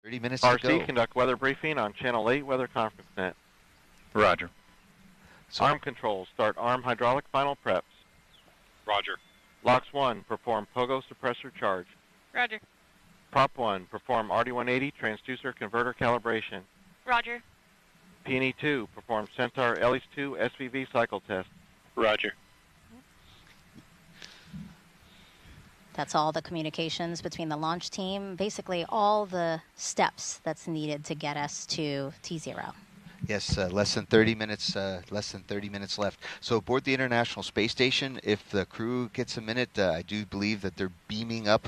30 minutes to go. RC, conduct weather briefing on Channel 8 Weather Conference Net. Roger. So, arm controls, start arm hydraulic final preps. Roger. LOX 1, perform pogo suppressor charge. Roger. Prop 1, perform RD180 transducer converter calibration. Roger. Peony 2, perform Centaur LH2 SVV cycle test. Roger. That's all the communications between the launch team, basically all the steps that's needed to get us to T0. Yes, less than 30 minutes left. So aboard the International Space Station, if the crew gets a minute, I do believe that they're beaming up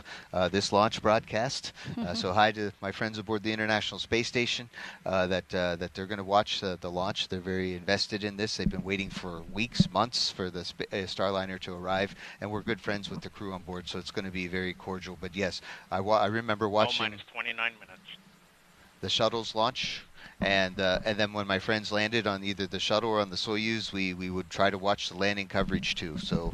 this launch broadcast. So hi to my friends aboard the International Space Station that they're going to watch the launch. They're very invested in this. They've been waiting for weeks, months for the Starliner to arrive, and we're good friends with the crew on board, so it's going to be very cordial. But yes, I remember watching minus 29 minutes. The shuttle's launch. And then when my friends landed on either the shuttle or on the Soyuz, we would try to watch the landing coverage too. So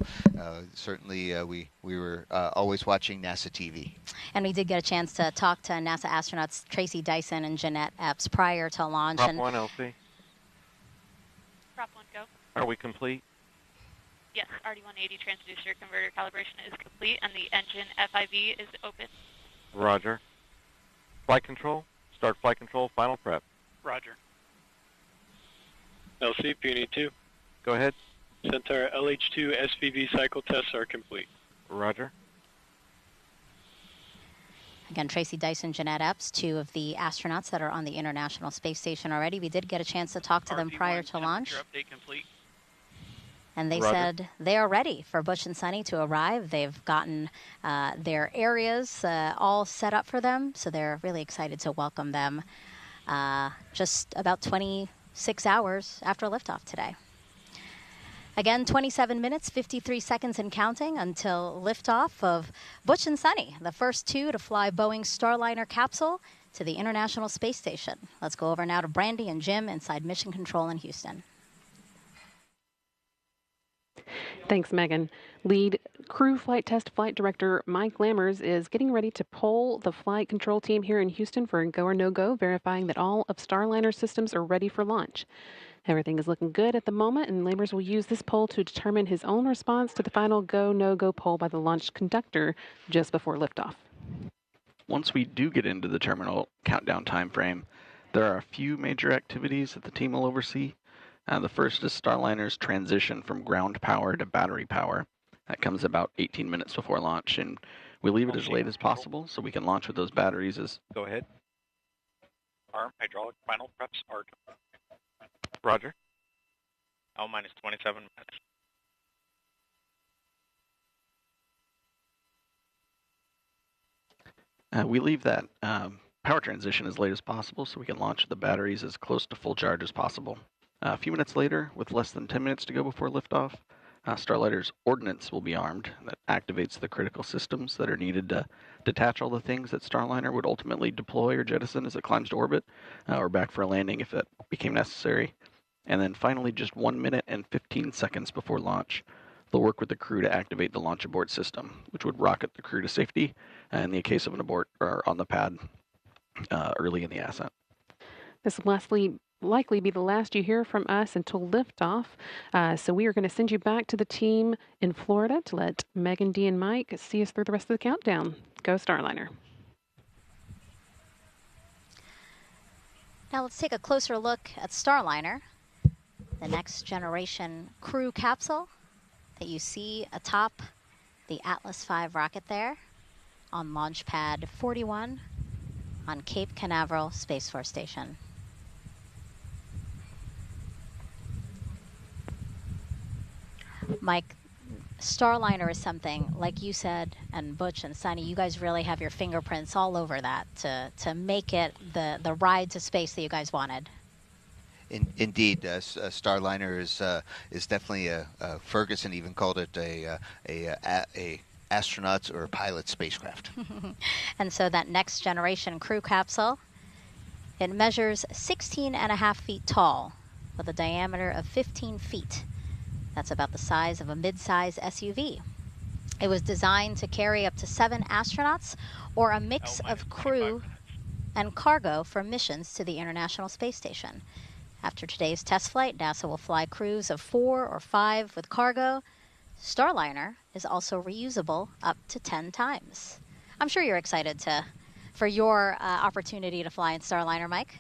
certainly we were always watching NASA TV. And we did get a chance to talk to NASA astronauts Tracy Dyson and Jeanette Epps prior to launch. Prop 1, LC. Prop 1, go. Are we complete? Yes, RD180 transducer converter calibration is complete, and the engine FIV is open. Roger. Flight control, start flight control final prep. Roger. LC, Peony 2. Go ahead. Centaur LH2 SVV cycle tests are complete. Roger. Again, Tracy Dyson, Jeanette Epps, two of the astronauts that are on the International Space Station already. We did get a chance to talk to them prior to launch. Update complete. And they said they are ready for Butch and Sunny to arrive. They've gotten their areas all set up for them, so they're really excited to welcome them just about 26 hours after liftoff today. Again, 27 minutes, 53 seconds and counting until liftoff of Butch and Sunny, the first two to fly Boeing's Starliner capsule to the International Space Station. Let's go over now to Brandy and Jim inside Mission Control in Houston. Thanks, Megan. Lead Crew Flight Test Flight Director Mike Lammers is getting ready to poll the flight control team here in Houston for a go or no-go, verifying that all of Starliner systems are ready for launch. Everything is looking good at the moment, and Lammers will use this poll to determine his own response to the final go, no-go poll by the launch conductor just before liftoff. Once we do get into the terminal countdown time frame, there are a few major activities that the team will oversee. The first is Starliner's transition from ground power to battery power. That comes about 18 minutes before launch, and we leave it as late as possible so we can launch with those batteries as... Go ahead. Arm hydraulic final preps are complete. Roger. L minus 27 minutes. We leave that power transition as late as possible so we can launch with the batteries as close to full charge as possible. A few minutes later, with less than 10 minutes to go before liftoff, Starliner's ordnance will be armed. That activates the critical systems that are needed to detach all the things that Starliner would ultimately deploy or jettison as it climbs to orbit, or back for a landing if that became necessary. And then finally, just 1 minute and 15 seconds before launch, they'll work with the crew to activate the launch abort system, which would rocket the crew to safety in the case of an abort or on the pad early in the ascent. This will likely be the last you hear from us until liftoff. So we are going to send you back to the team in Florida to let Megan, Dee, and Mike see us through the rest of the countdown. Go Starliner. Now let's take a closer look at Starliner, the next generation crew capsule that you see atop the Atlas V rocket there on Launch Pad 41 on Cape Canaveral Space Force Station. Mike, Starliner is something, like you said, and Butch and Sunny, you guys really have your fingerprints all over that to make it the ride to space that you guys wanted. Indeed, Starliner is definitely Ferguson even called it a astronaut or pilot spacecraft. And so that next generation crew capsule, it measures 16.5 feet tall with a diameter of 15 feet. That's about the size of a mid-size SUV. It was designed to carry up to 7 astronauts or a mix of crew and cargo for missions to the International Space Station. After today's test flight, NASA will fly crews of 4 or 5 with cargo. STARLINER is also reusable up to 10 times. I'm sure you're excited for your opportunity to fly in STARLINER, Mike.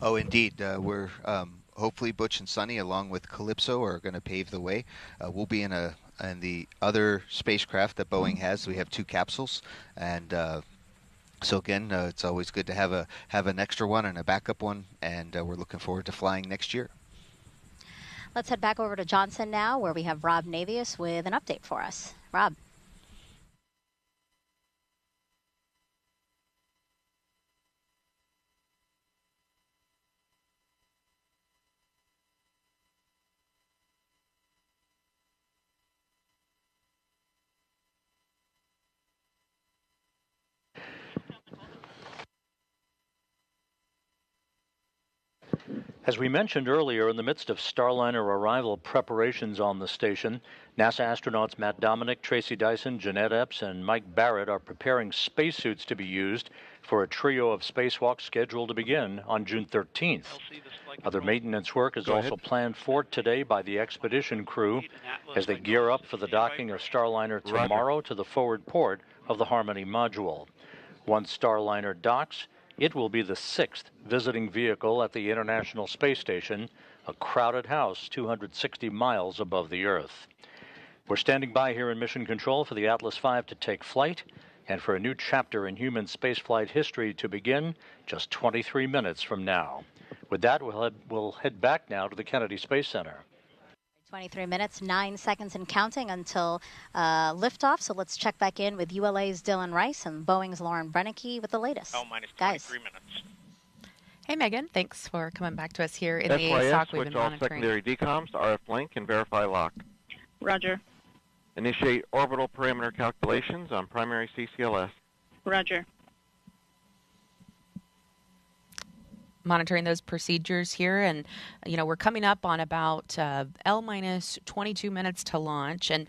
Oh, indeed. We're hopefully Butch and Sunny, along with Calypso, are going to pave the way. We'll be in the other spacecraft that Boeing has. We have 2 capsules, and so again, it's always good to have an extra one and a backup one, and we're looking forward to flying next year. Let's head back over to Johnson now, where we have Rob Navius with an update for us. Rob. As we mentioned earlier, in the midst of STARLINER arrival preparations on the station, NASA astronauts Matt Dominic, Tracy Dyson, Jeanette Epps, and Mike Barrett are preparing spacesuits to be used for a trio of spacewalks scheduled to begin on June 13th. Other maintenance work is also planned for today by the expedition crew as they gear up for the docking of STARLINER tomorrow to the forward port of the Harmony module. Once STARLINER docks, it will be the 6th visiting vehicle at the International Space Station, a crowded house 260 miles above the Earth. We're standing by here in Mission Control for the Atlas V to take flight and for a new chapter in human spaceflight history to begin just 23 minutes from now. With that, we'll head back now to the Kennedy Space Center. 23 minutes, 9 seconds and counting until liftoff. So let's check back in with ULA's Dylan Rice and Boeing's Lauren Brennicky with the latest. minus 23 Guys. minutes. Hey, Megan. Thanks for coming back to us here in SYS, the ASOC. We've switch been all monitoring. secondary decoms, RF link, and verify lock. Roger. Initiate orbital parameter calculations on primary CCLS. Roger. Monitoring those procedures here, and we're coming up on about L minus 22 minutes to launch. And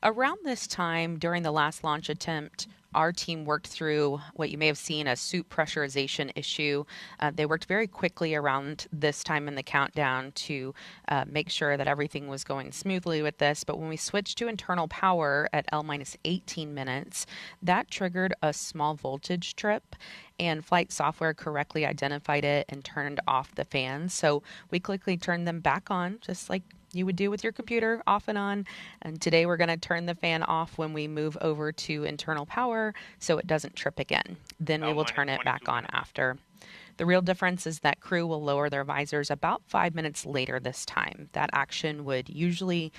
around this time during the last launch attempt, our team worked through what you may have seen a suit pressurization issue. They worked very quickly around this time in the countdown to make sure that everything was going smoothly with this. But when we switched to internal power at L minus 18 minutes, that triggered a small voltage trip, and flight software correctly identified it and turned off the fans. So we quickly turned them back on, just like you would do with your computer, off and on. And today we're going to turn the fan off when we move over to internal power so it doesn't trip again. Then we will turn it back on after. The real difference is that crew will lower their visors about 5 minutes later this time. That action would usually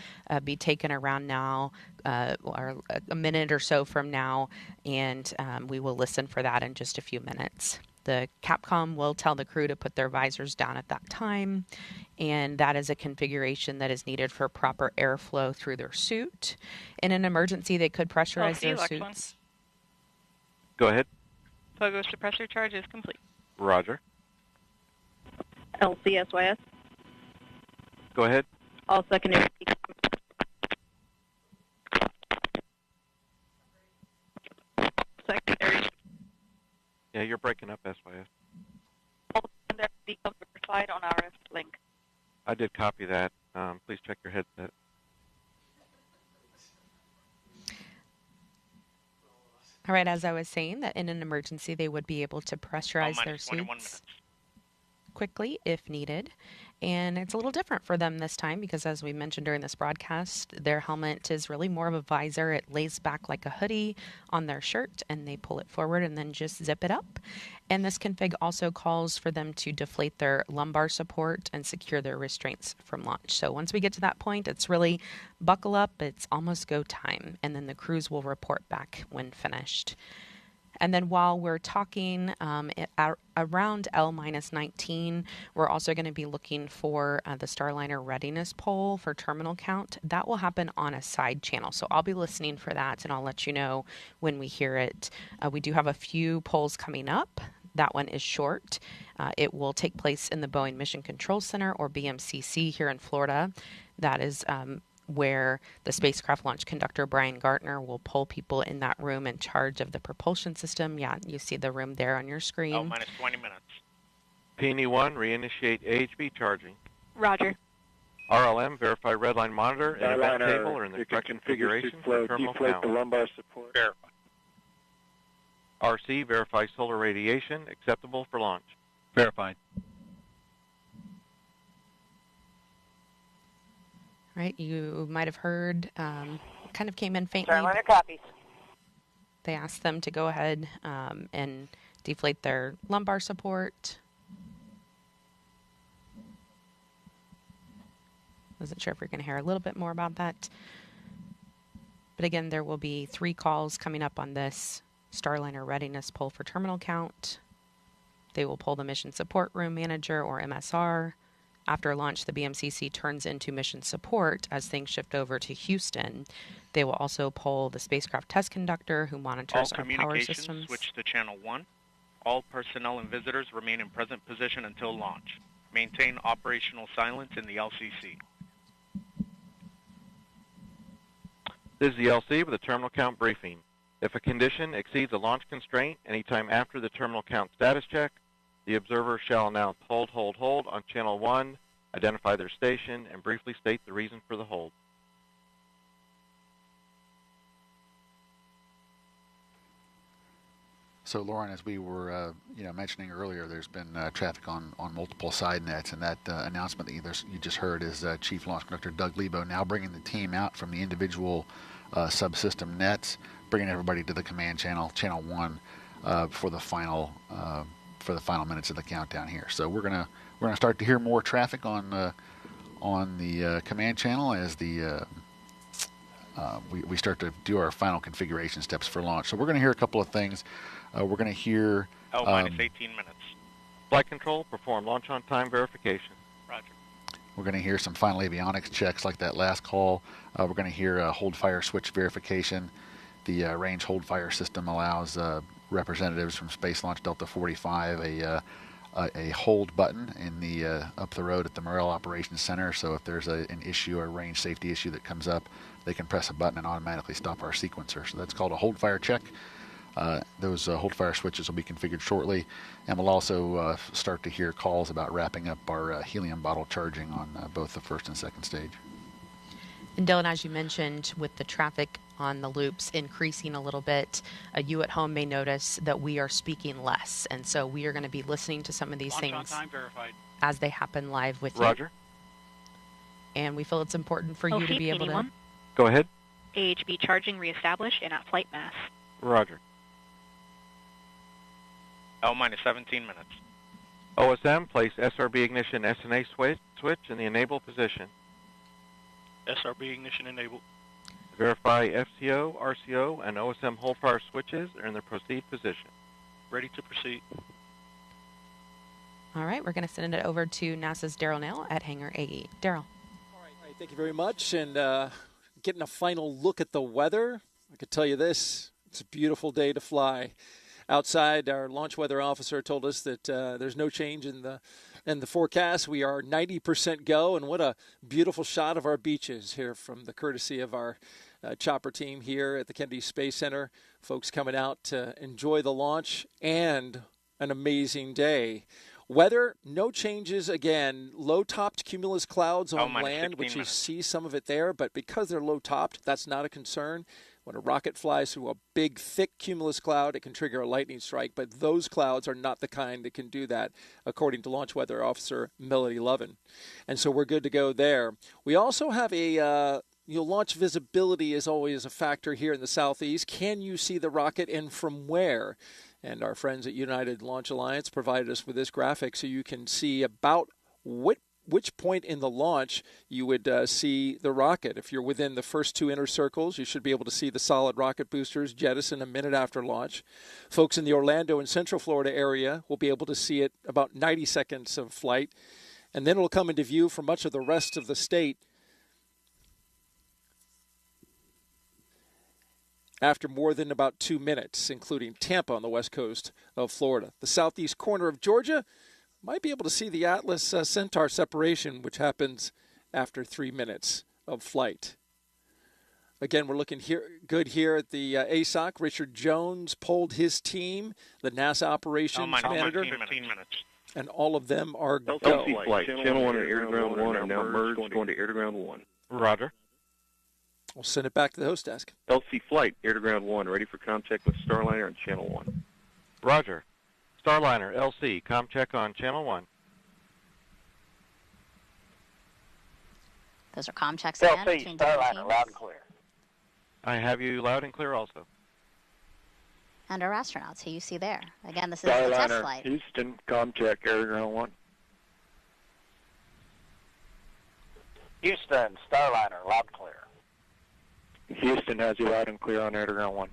be taken around now or a minute or so from now, and we will listen for that in just a few minutes. The Capcom will tell the crew to put their visors down at that time, and that is a configuration that is needed for proper airflow through their suit. In an emergency, they could pressurize their suits. Go ahead. Pogo suppressor charge is complete. Roger. LCSYS. Go ahead. All secondary. Secondary. Yeah, you're breaking up, SYS. All secondary decoms verified on RF link. I did copy that. Please check your headset. All right, as I was saying, that in an emergency, they would be able to pressurize their suits quickly if needed. And it's a little different for them this time because, as we mentioned during this broadcast, their helmet is really more of a visor. It lays back like a hoodie on their shirt, and they pull it forward and then just zip it up. And this config also calls for them to deflate their lumbar support and secure their restraints from launch. So once we get to that point, it's really buckle up. It's almost go time. And then the crews will report back when finished. And then while we're talking around L minus 19, we're also going to be looking for the STARLINER readiness poll for terminal count. That will happen on a side channel. So I'll be listening for that, and I'll let you know when we hear it. We do have a few polls coming up. That one is short. It will take place in the Boeing Mission Control Center, or BMCC, here in Florida. That is where the spacecraft launch conductor, Brian Gartner, will pull people in that room in charge of the propulsion system. Yeah, you see the room there on your screen. Oh, minus 20 minutes. P&E-1, reinitiate AHB charging. Roger. RLM, verify redline monitor and event STARLINER, table are in the you correct can configuration flow, for terminal deflate count. the lumbar support. Verify. RC, verify solar radiation, acceptable for launch. Verified. Right, you might have heard, kind of came in faintly. STARLINER copies. They asked them to go ahead and deflate their lumbar support. Wasn't sure if we're going to hear a little bit more about that. But again, there will be 3 calls coming up on this STARLINER readiness poll for terminal count. They will pull the mission support room manager, or MSR. After launch, the BMCC turns into mission support as things shift over to Houston. They will also pull the spacecraft test conductor, who monitors our power systems. Switch to channel 1. All personnel and visitors remain in present position until launch. Maintain operational silence in the LCC. This is the LC with a terminal count briefing. If a condition exceeds a launch constraint anytime after the terminal count status check, the observer shall announce hold, hold, hold on channel 1, identify their station, and briefly state the reason for the hold. So, Lauren, as we were mentioning earlier, there's been traffic on multiple side nets, and that announcement that you just heard is Chief Launch Conductor Doug Lebo now bringing the team out from the individual subsystem nets, bringing everybody to the command channel, channel 1, for the final minutes of the countdown here. So we're gonna start to hear more traffic on the command channel as we start to do our final configuration steps for launch. So we're going to hear a couple of things. We're going to hear... minus 18 minutes. Flight control, perform launch on time verification. Roger. We're going to hear some final avionics checks like that last call. We're going to hear hold fire switch verification. The range hold fire system allows representatives from Space Launch Delta 45 a hold button in the up the road at the Morrell Operations Center. So if there's an issue or range safety issue that comes up, they can press a button and automatically stop our sequencer. So that's called a hold fire check. Those hold fire switches will be configured shortly, and we'll also start to hear calls about wrapping up our helium bottle charging on both the first and second stage. And Dylan, as you mentioned, with the traffic on the loops increasing a little bit, you at home may notice that we are speaking less, and so we are going to be listening to some of these things on time verified. As they happen live with Roger. you. And we feel it's important for you to be able to... Go ahead. AHB charging reestablished and at flight mass. Roger. minus 17 minutes. OSM, place SRB ignition SNA switch in the enable position. SRB ignition enabled. Verify FCO, RCO, and OSM hold fire switches are in their proceed position. Ready to proceed. All right, we're going to send it over to NASA's Daryl Nail at Hangar AE. Daryl. All right, thank you very much. And getting a final look at the weather, I could tell you this, it's a beautiful day to fly. Outside, our launch weather officer told us that there's no change in the forecast. We are 90% go, and what a beautiful shot of our beaches here from the courtesy of our chopper team here at the Kennedy Space Center. Folks coming out to enjoy the launch and an amazing day. Weather, no changes again. Low-topped cumulus clouds on land, which you see some of it there, but because they're low-topped, that's not a concern. When a rocket flies through a big, thick cumulus cloud, it can trigger a lightning strike, but those clouds are not the kind that can do that, according to Launch Weather Officer Melody Lovin. And so we're good to go there. We also have a launch visibility is always a factor here in the southeast. Can you see the rocket and from where? And our friends at United Launch Alliance provided us with this graphic so you can see about which point in the launch you would see the rocket. If you're within the first two inner circles, you should be able to see the solid rocket boosters jettison a minute after launch. Folks in the Orlando and Central Florida area will be able to see it about 90 seconds of flight, and then it'll come into view for much of the rest of the state after more than about 2 minutes, including Tampa on the west coast of Florida. The southeast corner of Georgia might be able to see the Atlas Centaur separation, which happens after 3 minutes of flight. Again, we're looking good here at the ASOC. Richard Jones polled his team, the NASA operations manager. 15 minutes. And all of them are go. LC flight, channel 1 and air to ground 1 are now merged, going to air to ground 1. Roger. We'll send it back to the host desk. LC flight, air to ground 1, ready for contact with Starliner on channel 1. Roger. Starliner, LC, com check on channel 1. Those are comm checks again. LC, Starliner, loud and clear. I have you loud and clear also. And our astronauts, who you see there. Again, this is the test flight. Houston, com check, air to ground 1. Houston, Starliner, loud and clear. Houston has you loud and clear on air to ground 1.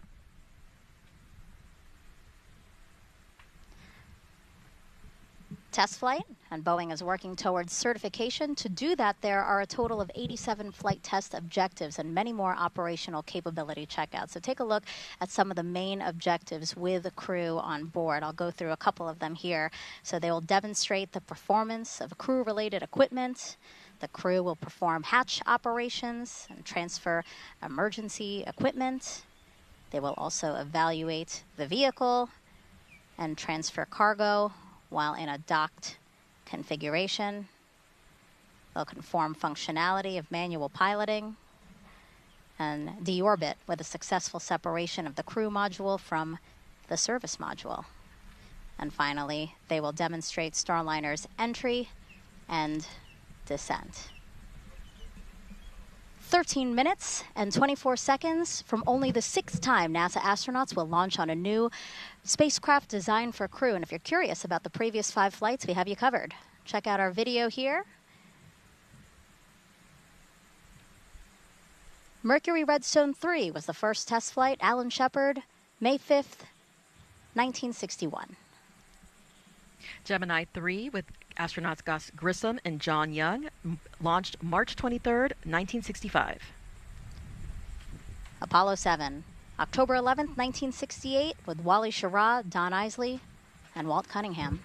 Test flight, and Boeing is working towards certification. To do that, there are a total of 87 flight test objectives and many more operational capability checkouts. So take a look at some of the main objectives with the crew on board. I'll go through a couple of them here. So they will demonstrate the performance of crew-related equipment. The crew will perform hatch operations and transfer emergency equipment. They will also evaluate the vehicle and transfer cargo while in a docked configuration. They'll conform functionality of manual piloting and deorbit with a successful separation of the crew module from the service module. And finally, they will demonstrate Starliner's entry and descent. 13 minutes and 24 seconds from only the 6th time NASA astronauts will launch on a new spacecraft designed for crew. And if you're curious about the previous 5 flights, we have you covered. Check out our video here. Mercury Redstone 3 was the first test flight. Alan Shepard, May 5th, 1961. Gemini 3 with astronauts Gus Grissom and John Young launched March 23rd, 1965. Apollo 7, October 11th, 1968 with Wally Schirra, Don Isley, and Walt Cunningham.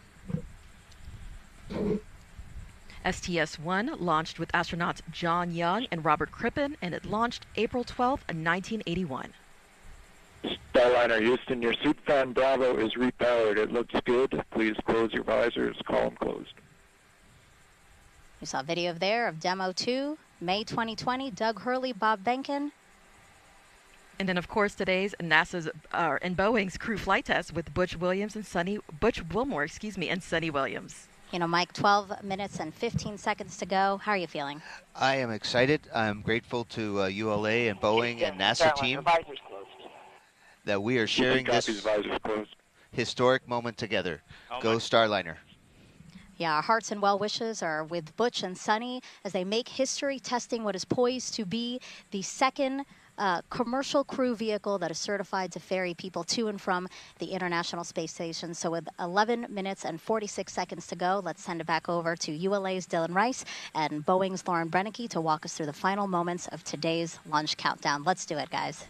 STS-1 launched with astronauts John Young and Robert Crippen, and it launched April 12th, 1981. Starliner Houston, your suit fan Bravo is repowered. It looks good. Please close your visors. Column closed. You saw video there of Demo 2, May 2020, Doug Hurley, Bob Benkin. And then, of course, today's NASA's and Boeing's crew flight test with Butch Wilmore, and Sonny Williams. You know, Mike, 12 minutes and 15 seconds to go. How are you feeling? I am excited. I'm grateful to ULA and Boeing and NASA team that we are sharing this historic moment together. Go Starliner. Yeah, our hearts and well wishes are with Butch and Sonny as they make history testing what is poised to be the second commercial crew vehicle that is certified to ferry people to and from the International Space Station. So with 11 minutes and 46 seconds to go, let's send it back over to ULA's Dylan Rice and Boeing's Lauren Brennicke to walk us through the final moments of today's launch countdown. Let's do it, guys.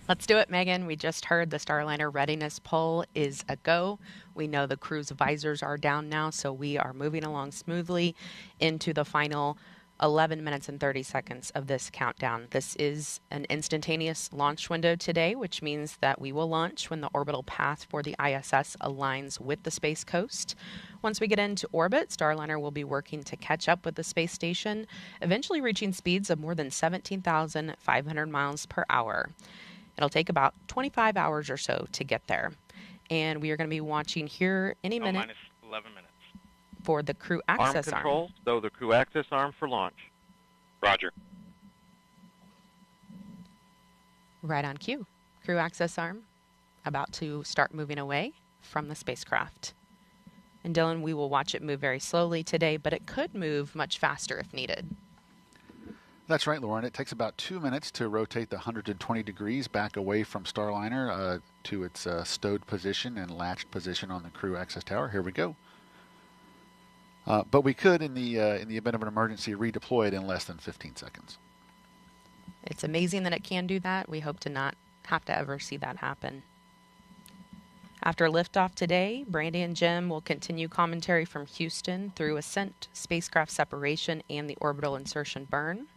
Let's do it, Megan. We just heard the Starliner readiness poll is a go. We know the crew's visors are down now, so we are moving along smoothly into the final 11 minutes and 30 seconds of this countdown. This is an instantaneous launch window today, which means that we will launch when the orbital path for the ISS aligns with the Space Coast. Once we get into orbit, Starliner will be working to catch up with the space station, eventually reaching speeds of more than 17,500 miles per hour. It'll take about 25 hours or so to get there. And we are going to be watching here any minute. Minus 11 minutes. For the crew access arm. Control, so the crew access arm for launch. Roger. Right on cue. Crew access arm about to start moving away from the spacecraft. And Dylan, we will watch it move very slowly today, but it could move much faster if needed. That's right, Lauren. It takes about 2 minutes to rotate the 120 degrees back away from Starliner to its stowed position and latched position on the crew access tower. Here we go. But we could, in the event of an emergency, redeploy it in less than 15 seconds. It's amazing that it can do that. We hope to not have to ever see that happen. After liftoff today, Brandy and Jim will continue commentary from Houston through ascent, spacecraft separation, and the orbital insertion burn.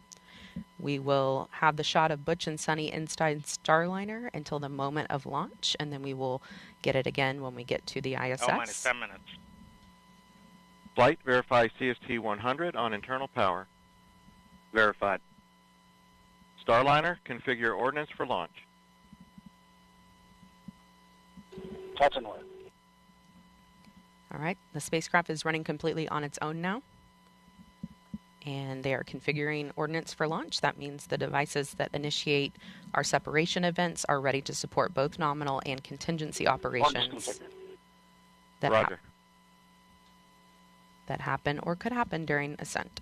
We will have the shot of Butch and Sunny inside Starliner until the moment of launch, and then we will get it again when we get to the ISS. L-minus 10 minutes. Flight, verify CST 100 on internal power. Verified. Starliner, configure ordnance for launch. Touch and wait. All right, the spacecraft is running completely on its own now. And they are configuring ordnance for launch. That means the devices that initiate our separation events are ready to support both nominal and contingency operations that, Roger. that happen or could happen during ascent.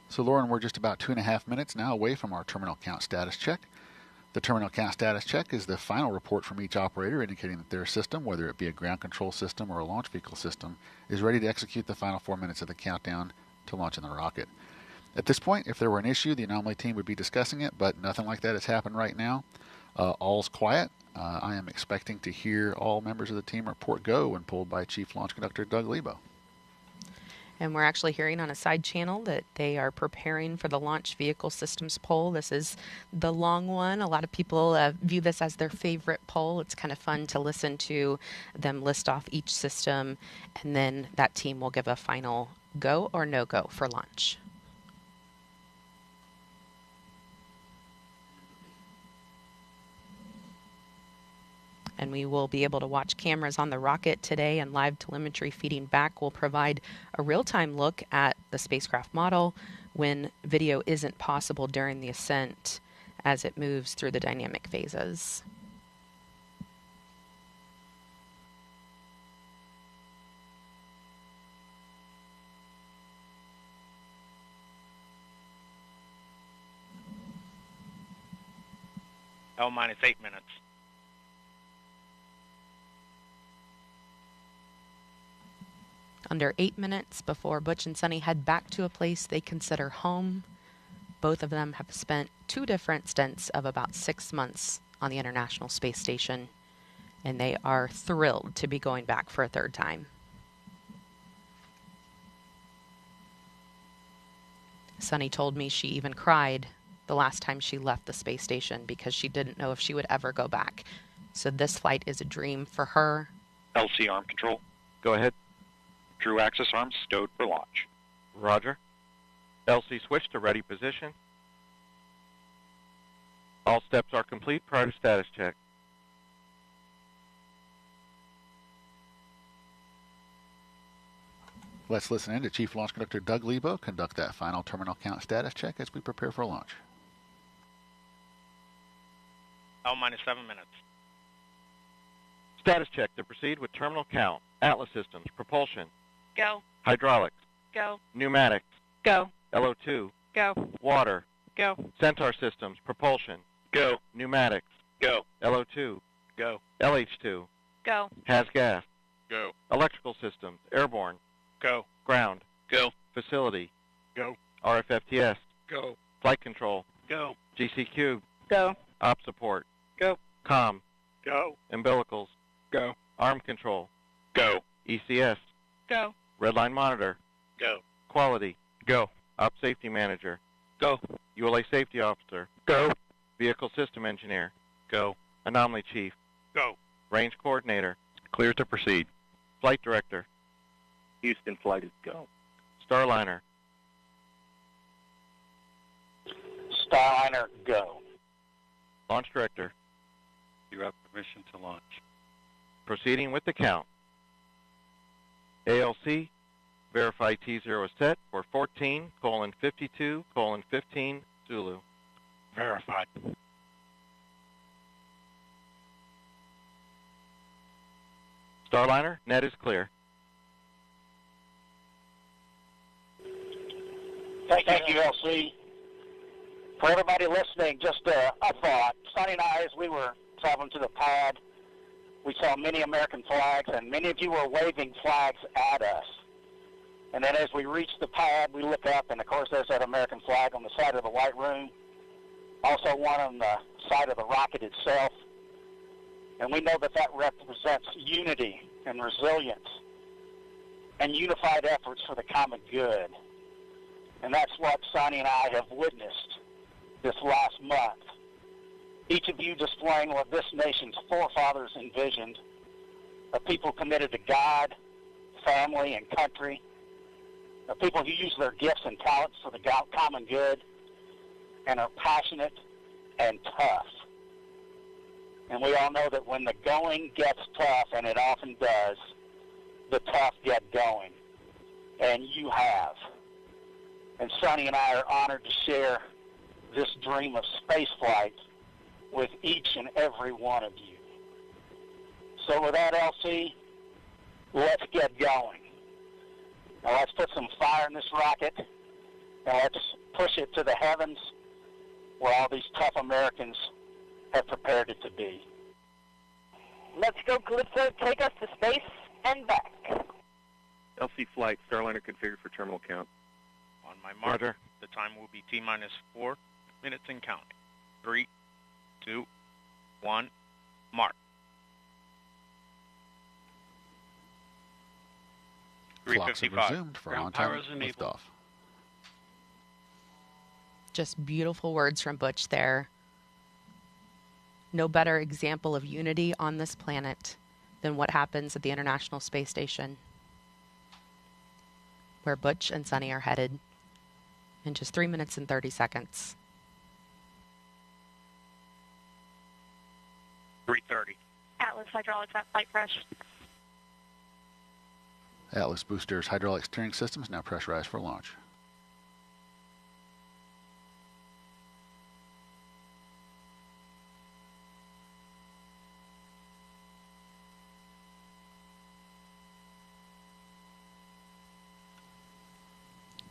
So Lauren, we're just about 2.5 minutes now away from our terminal count status check. The terminal count status check is the final report from each operator indicating that their system, whether it be a ground control system or a launch vehicle system, is ready to execute the final 4 minutes of the countdown to launching the rocket. At this point, if there were an issue, the anomaly team would be discussing it, but nothing like that has happened right now. All's quiet. I am expecting to hear all members of the team report go when pulled by Chief Launch Conductor Doug Lebo. And we're actually hearing on a side channel that they are preparing for the launch vehicle systems poll. This is the long one. A lot of people view this as their favorite poll. It's kind of fun to listen to them list off each system, and then that team will give a final go or no-go for launch. And we will be able to watch cameras on the rocket today, and live telemetry feeding back will provide a real-time look at the spacecraft model when video isn't possible during the ascent as it moves through the dynamic phases. L-minus 8 minutes. Under 8 minutes before Butch and Sunny head back to a place they consider home. Both of them have spent 2 different stints of about 6 months on the International Space Station, and they are thrilled to be going back for a 3rd time. Sunny told me she even cried the last time she left the space station because she didn't know if she would ever go back. So this flight is a dream for her. LC arm control. Go ahead. True axis arms stowed for launch. Roger. LC switch to ready position. All steps are complete prior to status check. Let's listen in to Chief Launch Conductor Doug Lebo conduct that final terminal count status check as we prepare for launch. L-minus 7 minutes. Status check to proceed with terminal count. Atlas systems, propulsion. Go. Hydraulics. Go. Pneumatics. Go. LO2. Go. Water. Go. Centaur systems, propulsion. Go. Pneumatics. Go. LO2. Go. LH2. Go. Has gas. Go. Electrical systems, airborne. Go. Ground. Go. Facility. Go. RFFTS. Go. Flight control. Go. GC cube. Go. Op support. Go. Com. Go. Umbilicals. Go. Arm control. Go. ECS. Go. Redline monitor. Go. Quality. Go. Op safety manager. Go. ULA safety officer. Go. Vehicle system engineer. Go. Anomaly chief. Go. Range coordinator. Clear to proceed. Flight director. Houston flight is go. Starliner. Starliner, go. Launch director. You have permission to launch. Proceeding with the count. ALC, verify T0 is set for 14:52:15 Zulu. Verified. Starliner, net is clear. Thank you, LC. For everybody listening, just a thought. Sonny and I, as we were traveling to the pad, we saw many American flags, and many of you were waving flags at us. And then as we reached the pad, we look up, and of course there's that American flag on the side of the white room, also one on the side of the rocket itself. And we know that that represents unity and resilience. and unified efforts for the common good. And that's what Sonny and I have witnessed this last month. Each of you displaying what this nation's forefathers envisioned, a people committed to God, family, and country, a people who use their gifts and talents for the common good, and are passionate and tough. And we all know that when the going gets tough, and it often does, the tough get going. And you have. And Sonny and I are honored to share this dream of spaceflight with each and every one of you. So with that, LC, let's get going. Now let's put some fire in this rocket, and let's push it to the heavens where all these tough Americans have prepared it to be. Let's go, Calypso. Take us to space and back. LC flight, Starliner configured for terminal count. On my mark, the time will be T-minus 4 minutes and counting. 3, 2, 1, mark. 3:55. Clocks have resumed for on-time liftoff. Just beautiful words from Butch there. No better example of unity on this planet than what happens at the International Space Station, where Butch and Sonny are headed in just 3 minutes and 30 seconds. 3:30. Atlas hydraulics at flight press. Atlas boosters hydraulic steering systems now pressurized for launch.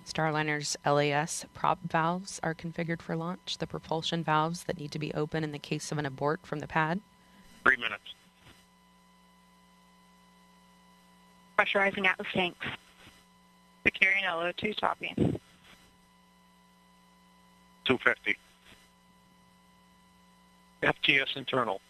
Starliner's LAS prop valves are configured for launch, the propulsion valves that need to be open in the case of an abort from the pad. 3 minutes. Pressurizing Atlas tanks. Securing LO2 topping. 250. FTS internal.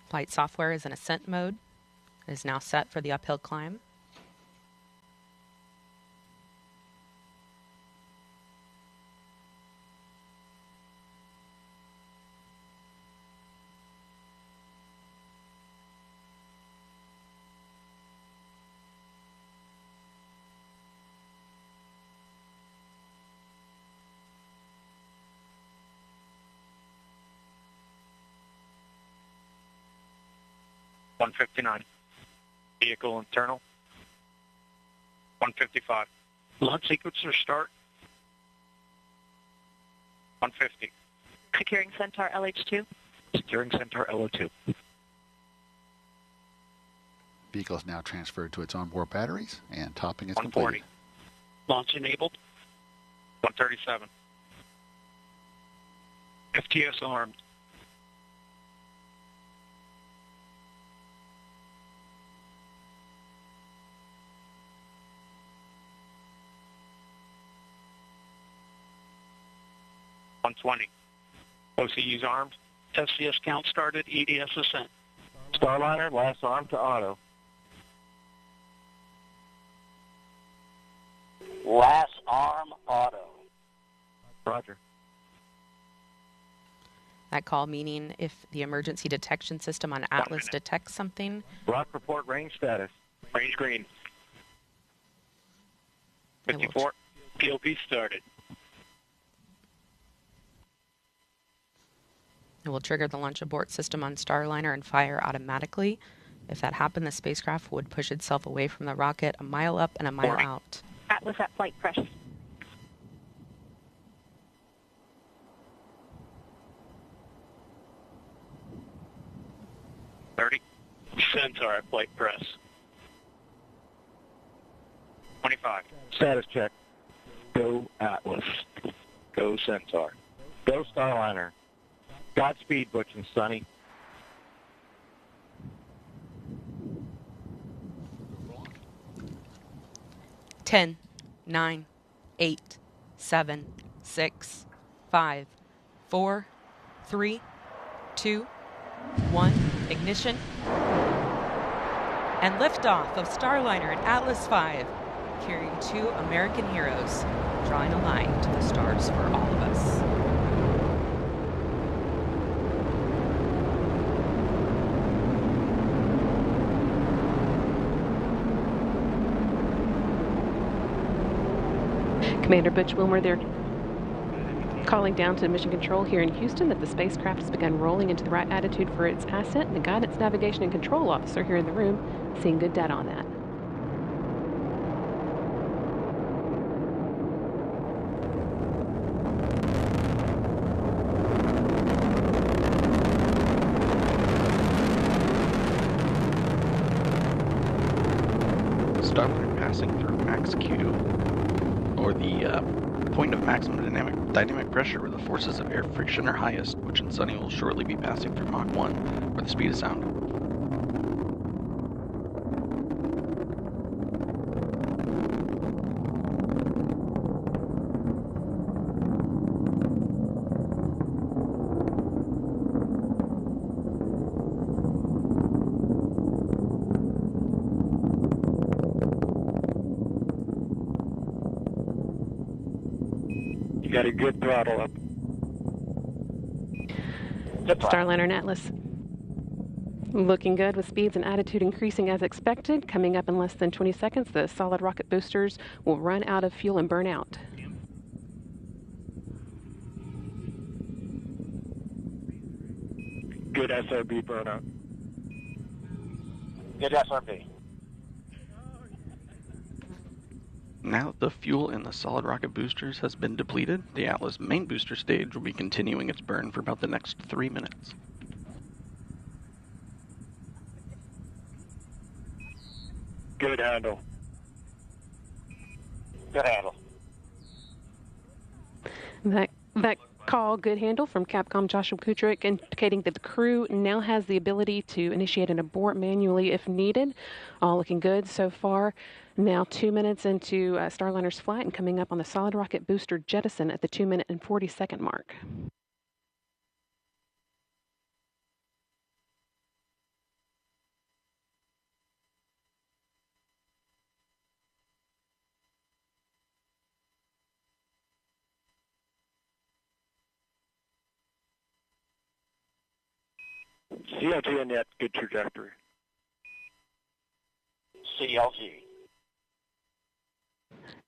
Flight software is in ascent mode. It is now set for the uphill climb. $159. Vehicle internal. 155. Launch sequencer start. 150. Securing Centaur LH2. Securing Centaur LO2. Vehicle is now transferred to its onboard batteries, and topping is 140. completed. Launch enabled. 137. FTS armed. $120. OCU's armed. SCS count started. EDS ascent. Starliner, last arm to auto. Last arm auto. Roger. That call meaning if the emergency detection system on Atlas detects something. Rock report range status. Range green. 54. POP started. It will trigger the launch abort system on Starliner and fire automatically. If that happened, the spacecraft would push itself away from the rocket a mile up and a mile out. Atlas at flight press. 30. Centaur at flight press. 25. Status check. Go Atlas. Go Centaur. Go Starliner. Godspeed, Butch and Sonny. 10, 9, 8, 7, 6, 5, 4, 3, 2, 1. Ignition. And liftoff of Starliner and Atlas V, carrying 2 American heroes, drawing a line to the stars for all of us. Commander Butch Wilmore there, calling down to Mission Control here in Houston that the spacecraft has begun rolling into the right attitude for its ascent, and the Guidance, Navigation, and Control Officer here in the room seeing good data on that. Starliner passing through max Q, or the point of maximum dynamic pressure where the forces of air friction are highest, which in Sunny will shortly be passing through Mach 1, where the speed of sound. Got a good throttle up. Starliner and Atlas looking good with speeds and attitude increasing as expected. Coming up in less than 20 seconds, the solid rocket boosters will run out of fuel and burn out. Good SRB burnout. Good SRB. Now that the fuel in the solid rocket boosters has been depleted, the Atlas main booster stage will be continuing its burn for about the next 3 minutes. Good handle. Good handle. That call, good handle, from Capcom Joshua Kutrick, indicating that the crew now has the ability to initiate an abort manually if needed. All looking good so far. Now 2 minutes into Starliner's flight and coming up on the solid rocket booster jettison at the 2 minute and 40-second mark. CLG and net, good trajectory. CLG.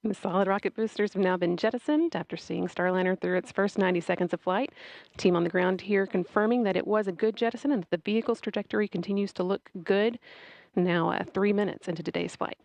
The solid rocket boosters have now been jettisoned after seeing Starliner through its first 90 seconds of flight. Team on the ground here confirming that it was a good jettison and that the vehicle's trajectory continues to look good. Now 3 minutes into today's flight.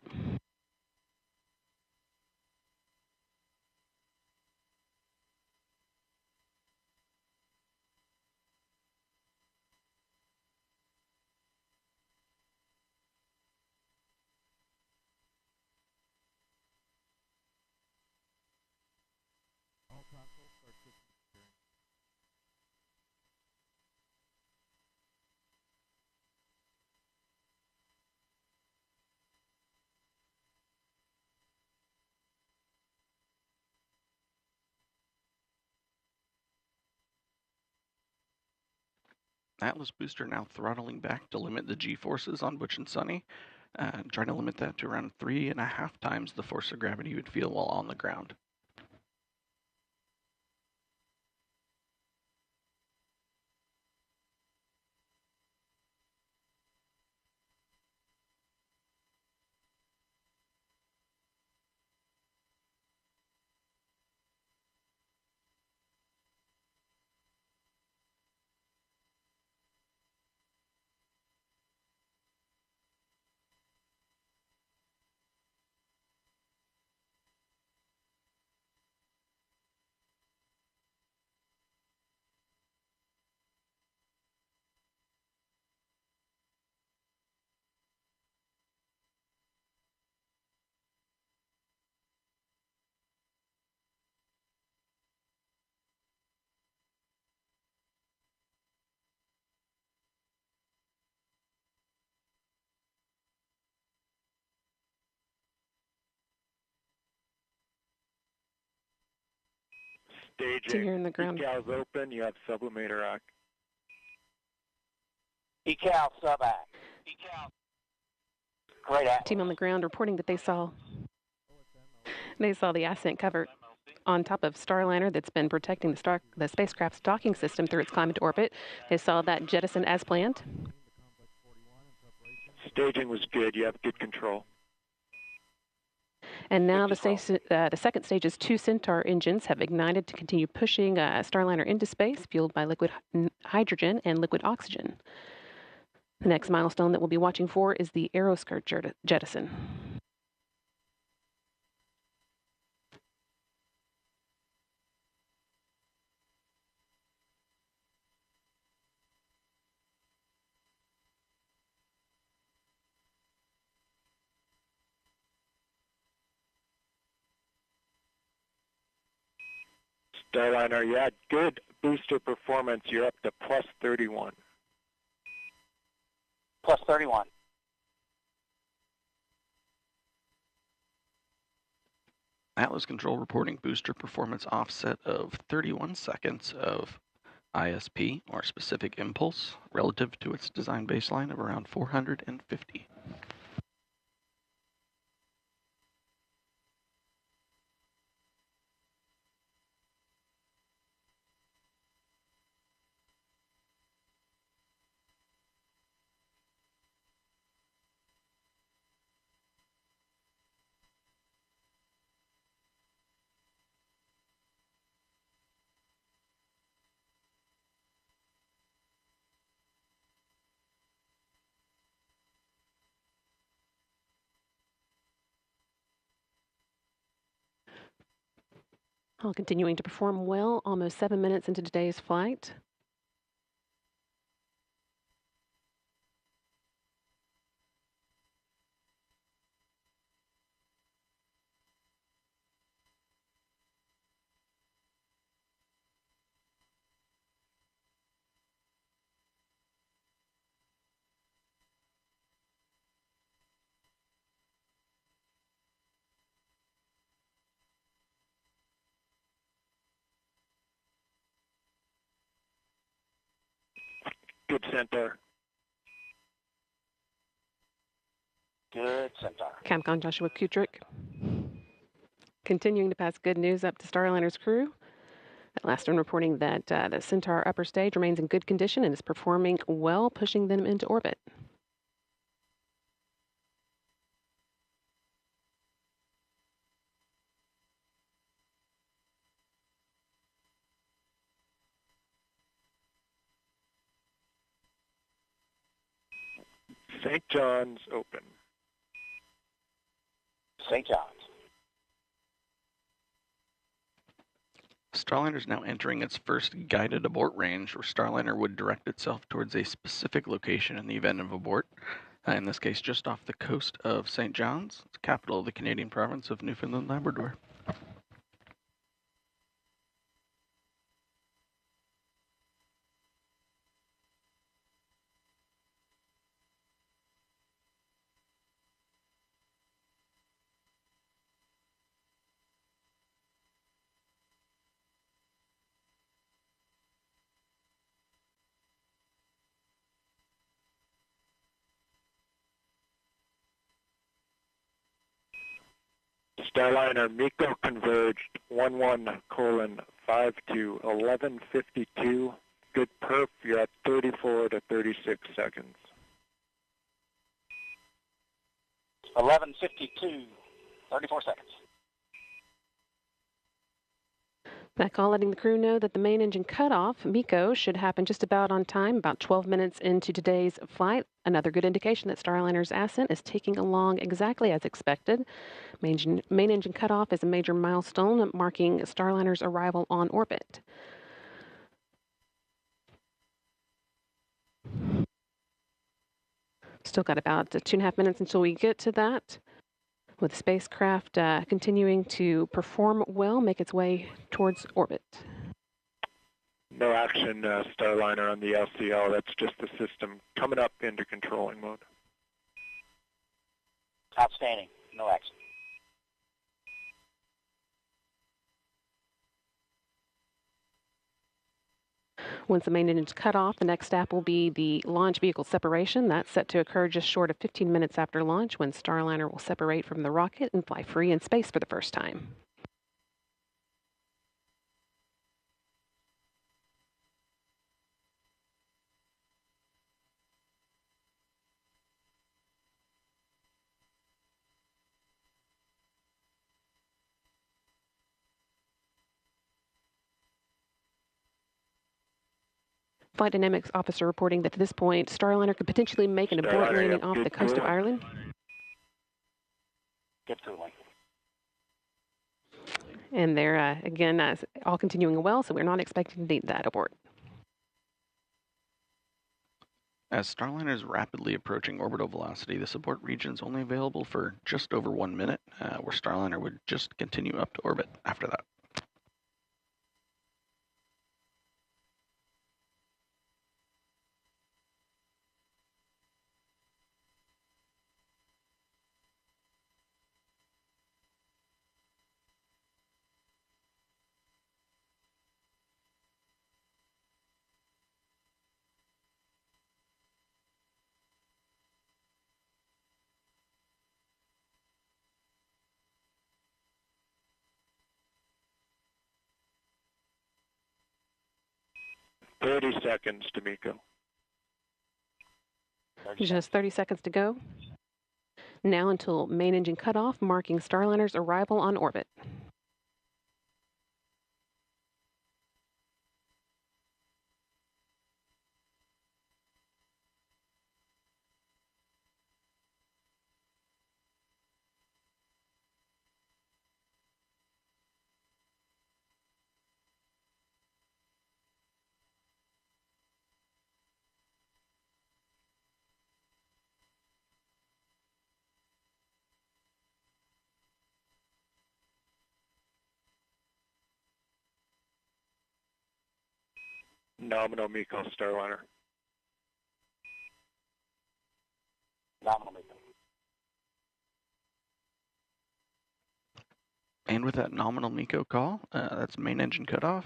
Atlas booster now throttling back to limit the G-forces on Butch and Sunny, trying to limit that to around 3.5 times the force of gravity you would feel while on the ground. Staging. here in the ground. Decals open. You have sublimator act. Decal, sub-act. Decal. Great act. Team on the ground reporting that they saw the ascent cover on top of Starliner that's been protecting the spacecraft's docking system through its climb into orbit. They saw that jettison as planned. Staging was good. You have good control. And now the second stage's 2 Centaur engines have ignited to continue pushing Starliner into space, fueled by liquid hydrogen and liquid oxygen. The next milestone that we'll be watching for is the aeroskirt jettison. Starliner, you had good booster performance. You're up to plus 31. Plus 31. Atlas Control reporting booster performance offset of 31 seconds of ISP, or specific impulse, relative to its design baseline of around 450. All continuing to perform well, almost 7 minutes into today's flight. Good Centaur. Good Centaur. Capcom Joshua Kutrick continuing to pass good news up to Starliner's crew. At last one reporting that the Centaur upper stage remains in good condition and is performing well, pushing them into orbit. St. John's open. St. John's. Starliner is now entering its first guided abort range, where Starliner would direct itself towards a specific location in the event of abort. In this case, just off the coast of St. John's, the capital of the Canadian province of Newfoundland Labrador. Starliner MECO converged 11:52, 11:52. Good perf. You're at 34 to 36 seconds. 11:52, 34 seconds. That call letting the crew know that the main engine cutoff, MECO, should happen just about on time, about 12 minutes into today's flight. Another good indication that Starliner's ascent is taking along exactly as expected. Main engine cutoff is a major milestone marking Starliner's arrival on orbit. Still got about 2.5 minutes until we get to that, with the spacecraft continuing to perform well, make its way towards orbit. No action, Starliner, on the LCL. That's just the system coming up into controlling mode. Outstanding. No action. Once the main engine's cut off, the next step will be the launch vehicle separation. That's set to occur just short of 15 minutes after launch, when Starliner will separate from the rocket and fly free in space for the first time. Flight Dynamics officer reporting that at this point, Starliner could potentially make an abort landing off the coast of Ireland. Good cooling. And they're, again, all continuing well, so we're not expecting to need that abort. As Starliner is rapidly approaching orbital velocity, the abort region is only available for just over 1 minute, where Starliner would just continue up to orbit after that. Seconds, D'Amico. Just 30 seconds to go. Now until main engine cutoff, marking Starliner's arrival on orbit. Nominal MECO Starliner. Nominal MECO. And with that nominal MECO call, that's main engine cutoff.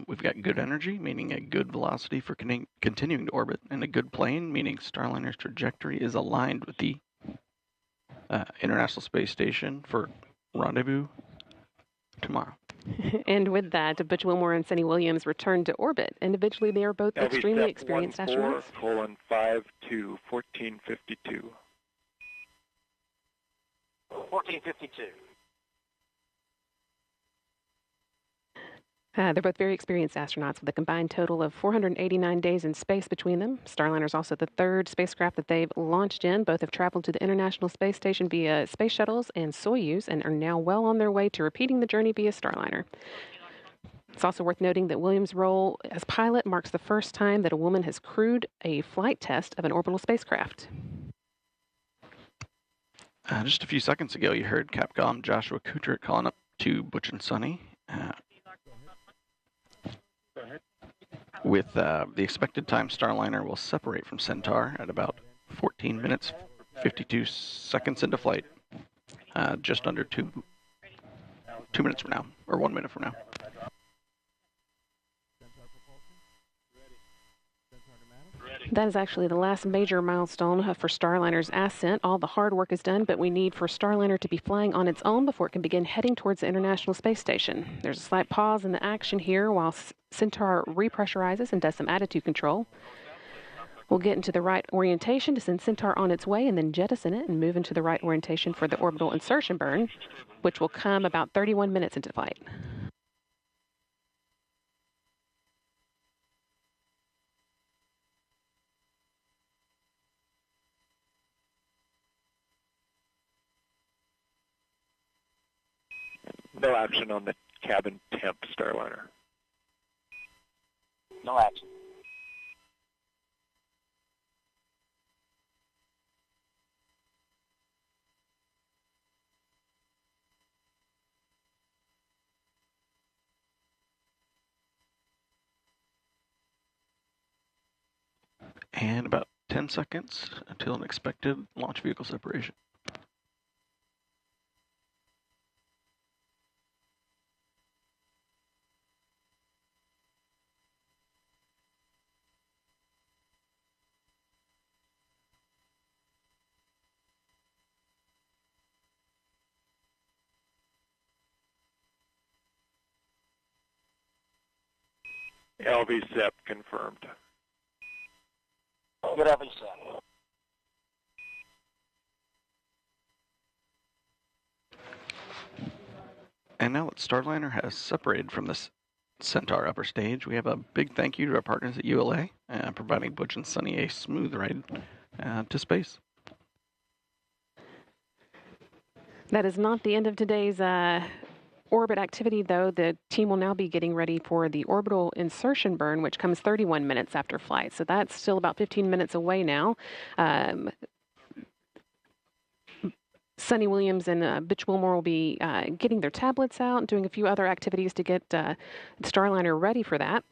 We've got good energy, meaning a good velocity for continuing to orbit, and a good plane, meaning Starliner's trajectory is aligned with the International Space Station for rendezvous tomorrow. And with that, Butch Wilmore and Sunny Williams returned to orbit. Individually, they are both extremely experienced astronauts. 14:5 1452. 1452. They're both very experienced astronauts with a combined total of 489 days in space between them. Starliner is also the third spacecraft that they've launched in. Both have traveled to the International Space Station via space shuttles and Soyuz and are now well on their way to repeating the journey via Starliner. It's also worth noting that Williams' role as pilot marks the first time that a woman has crewed a flight test of an orbital spacecraft. Just a few seconds ago, you heard Capcom Joshua Kutrich calling up to Butch and Sunny. With the expected time, Starliner will separate from Centaur at about 14 minutes, 52 seconds into flight, just under 2 minutes from now, or 1 minute from now. That is actually the last major milestone for Starliner's ascent. All the hard work is done, but we need for Starliner to be flying on its own before it can begin heading towards the International Space Station. There's a slight pause in the action here while Centaur repressurizes and does some attitude control. We'll get into the right orientation to send Centaur on its way and then jettison it and move into the right orientation for the orbital insertion burn, which will come about 31 minutes into flight. No action on the cabin temp Starliner. No action. And about 10 seconds until an expected launch vehicle separation. LV-SEP confirmed. Good LV-SEP. And now that Starliner has separated from this Centaur upper stage, we have a big thank you to our partners at ULA, providing Butch and Sunny a smooth ride to space. That is not the end of today's orbit activity, though. The team will now be getting ready for the orbital insertion burn, which comes 31 minutes after flight. So that's still about 15 minutes away now. Sunny Williams and Butch Wilmore will be getting their tablets out and doing a few other activities to get Starliner ready for that.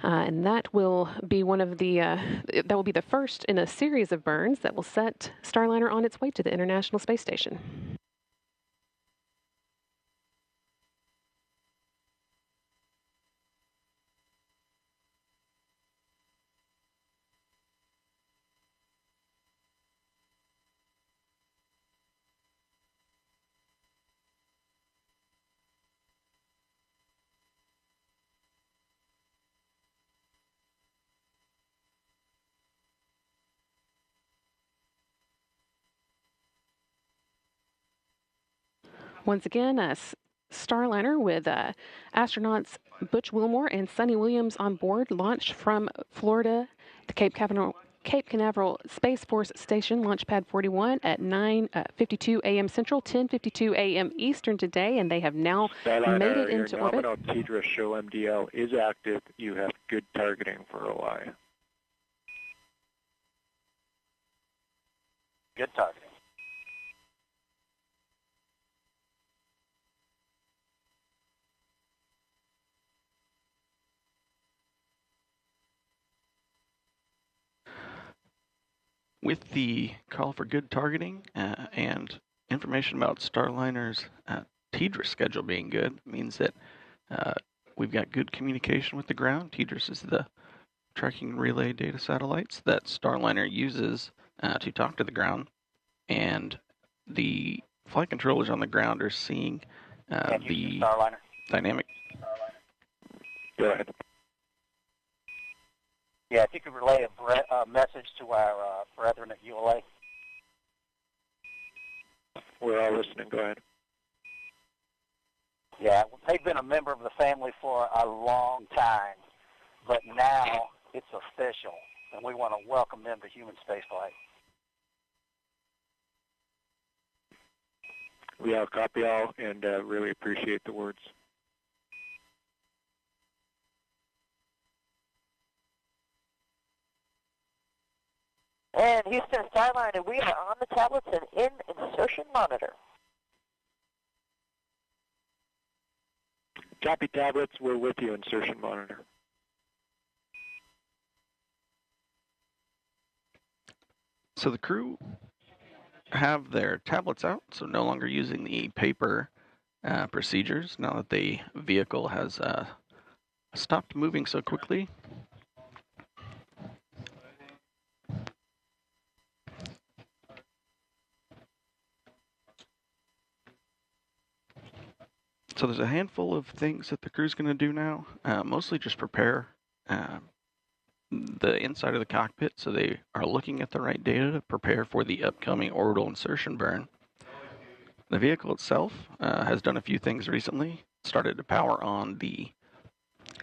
And that will be one of the that will be the first in a series of burns that will set Starliner on its way to the International Space Station. Once again, Starliner with astronauts Butch Wilmore and Sunny Williams on board launched from Florida, the Cape Canaveral Space Force Station, Launch Pad 41 at 9:52 a.m. Central, 10:52 a.m. Eastern today, and they have now made it into orbit. Your nominal TDRS show MDL is active. You have good targeting for OI. Good targeting. With the call for good targeting and information about Starliner's TDRS schedule being good, means that we've got good communication with the ground. TDRS is the tracking relay data satellites that Starliner uses to talk to the ground, and the flight controllers on the ground are seeing the dynamic. Go ahead. Yeah, if you could relay a message to our brethren at ULA. We're all listening. Go ahead. Yeah, they've been a member of the family for a long time, but now it's official, and we want to welcome them to human spaceflight. We all copy all and really appreciate the words. And Houston Starliner, we are on the tablets and in insertion monitor. Copy tablets, we're with you, insertion monitor. So the crew have their tablets out, so no longer using the paper procedures now that the vehicle has stopped moving so quickly. So there's a handful of things that the crew's going to do now, mostly just prepare the inside of the cockpit so they are looking at the right data to prepare for the upcoming orbital insertion burn. The vehicle itself has done a few things recently. Started to power on the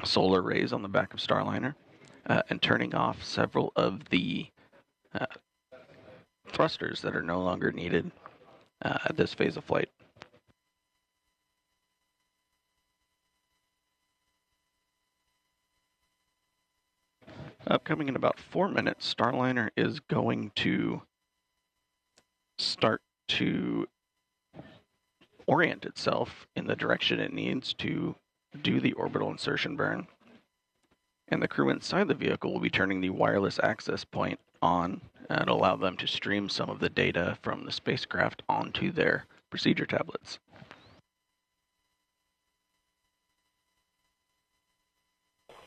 solar arrays on the back of Starliner and turning off several of the thrusters that are no longer needed at this phase of flight. Upcoming in about 4 minutes, Starliner is going to start to orient itself in the direction it needs to do the orbital insertion burn. And the crew inside the vehicle will be turning the wireless access point on and allow them to stream some of the data from the spacecraft onto their procedure tablets.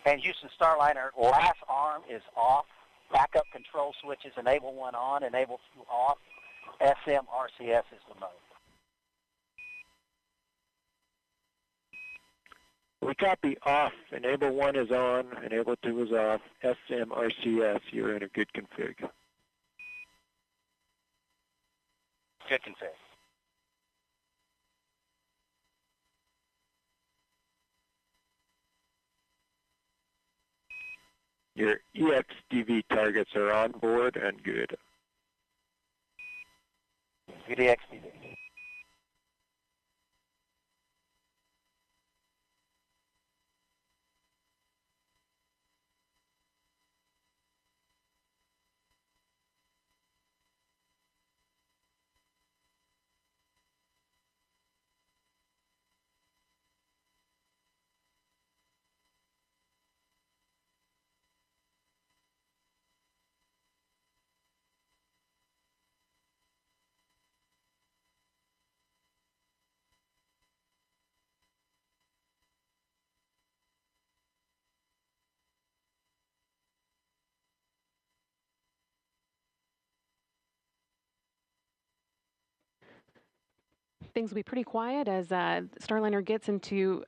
And Houston Starliner, last arm is off. Backup control switches, enable 1 on, enable 2 off. SMRCS is the mode. We copy off. Enable 1 is on. Enable 2 is off. SMRCS, you're in a good config. Good config. Your EXDV targets are on board and good. Good EXDV. Things will be pretty quiet as Starliner gets into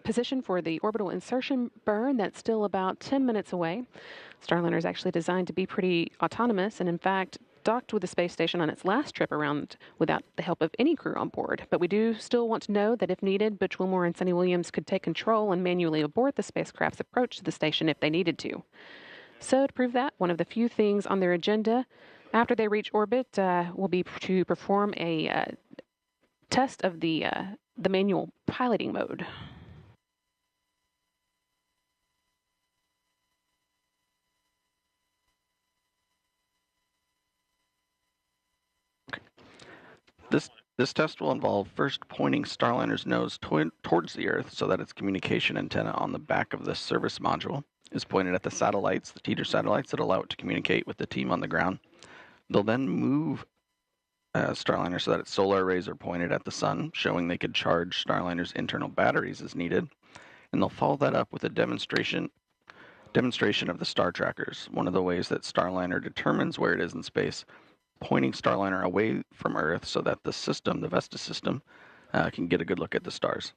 position for the orbital insertion burn. That's still about 10 minutes away. Starliner is actually designed to be pretty autonomous and, in fact, docked with the space station on its last trip around without the help of any crew on board. But we do still want to know that if needed, Butch Wilmore and Sonny Williams could take control and manually abort the spacecraft's approach to the station if they needed to. So to prove that, one of the few things on their agenda after they reach orbit will be to perform a test of the manual piloting mode. This test will involve first pointing Starliner's nose towards the Earth so that its communication antenna on the back of the service module is pointed at the satellites, the teeter satellites that allow it to communicate with the team on the ground. They'll then move Starliner so that its solar arrays are pointed at the sun, showing they could charge Starliner's internal batteries as needed. And they'll follow that up with a demonstration of the star trackers, one of the ways that Starliner determines where it is in space, pointing Starliner away from Earth so that the system, the Vesta system, can get a good look at the stars.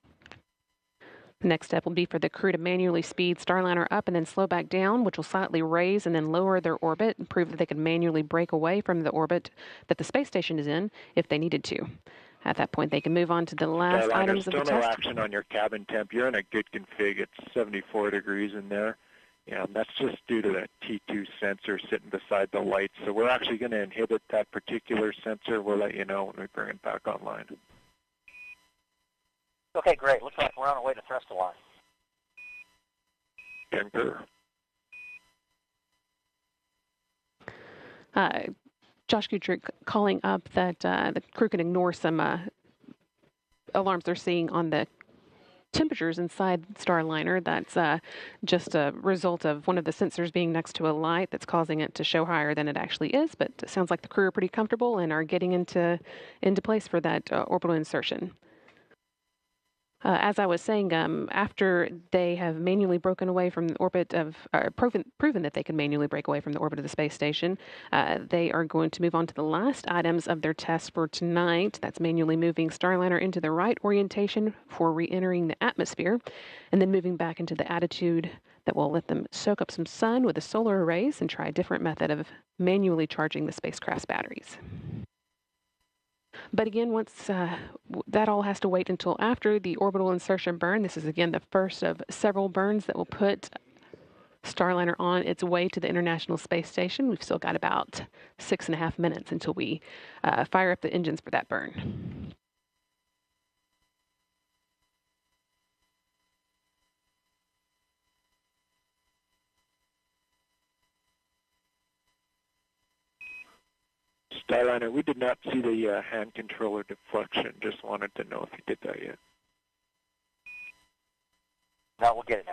The next step will be for the crew to manually speed Starliner up and then slow back down, which will slightly raise and then lower their orbit and prove that they can manually break away from the orbit that the space station is in if they needed to. At that point, they can move on to the last items of the still no test. action on your cabin temp. You're in a good config. It's 74 degrees in there. Yeah, and that's just due to that T2 sensor sitting beside the light. So we're actually going to inhibit that particular sensor. We'll let you know when we bring it back online. Okay, great. Looks like we're on our way to thrust align. Denver. Josh Gutrick calling up that the crew can ignore some alarms they're seeing on the temperatures inside Starliner. That's just a result of one of the sensors being next to a light that's causing it to show higher than it actually is. But it sounds like the crew are pretty comfortable and are getting into place for that orbital insertion. As I was saying, after they have manually broken away from the orbit of, proven that they can manually break away from the orbit of the space station, they are going to move on to the last items of their test for tonight. That's manually moving Starliner into the right orientation for re-entering the atmosphere, and then moving back into the attitude that will let them soak up some sun with the solar arrays and try a different method of manually charging the spacecraft's batteries. But again, once that all has to wait until after the orbital insertion burn. This is, again, the first of several burns that will put Starliner on its way to the International Space Station. We've still got about 6.5 minutes until we fire up the engines for that burn. Starliner, we did not see the hand controller deflection. Just wanted to know if you did that yet. No, we'll get it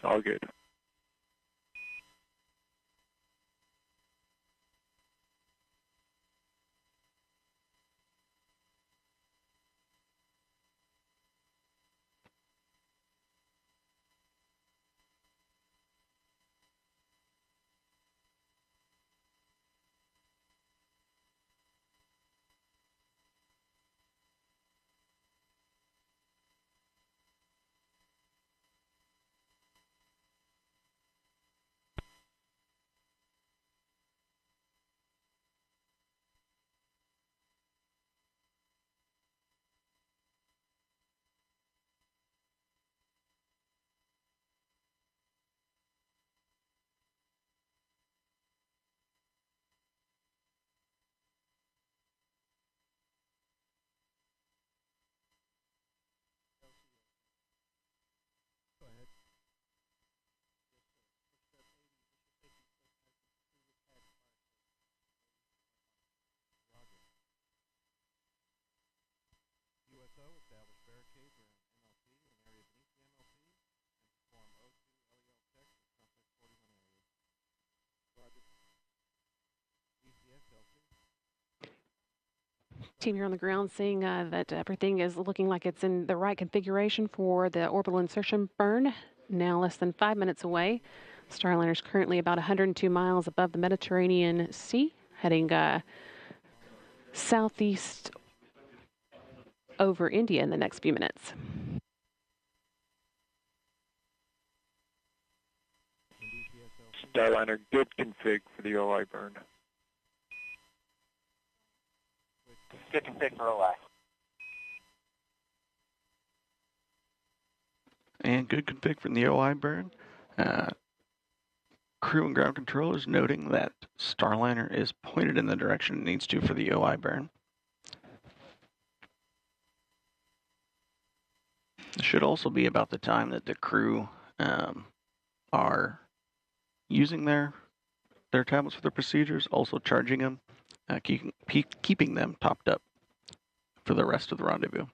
now. All good. Team here on the ground saying that everything is looking like it's in the right configuration for the orbital insertion burn. Now less than 5 minutes away. Starliner is currently about 102 miles above the Mediterranean Sea, heading southeast over India in the next few minutes. Starliner, good config for the OI burn. Good config for OI. And good config from the OI burn. Crew and ground control is noting that Starliner is pointed in the direction it needs to for the OI burn. It should also be about the time that the crew are using their tablets for their procedures, also charging them, keeping them topped up for the rest of the rendezvous.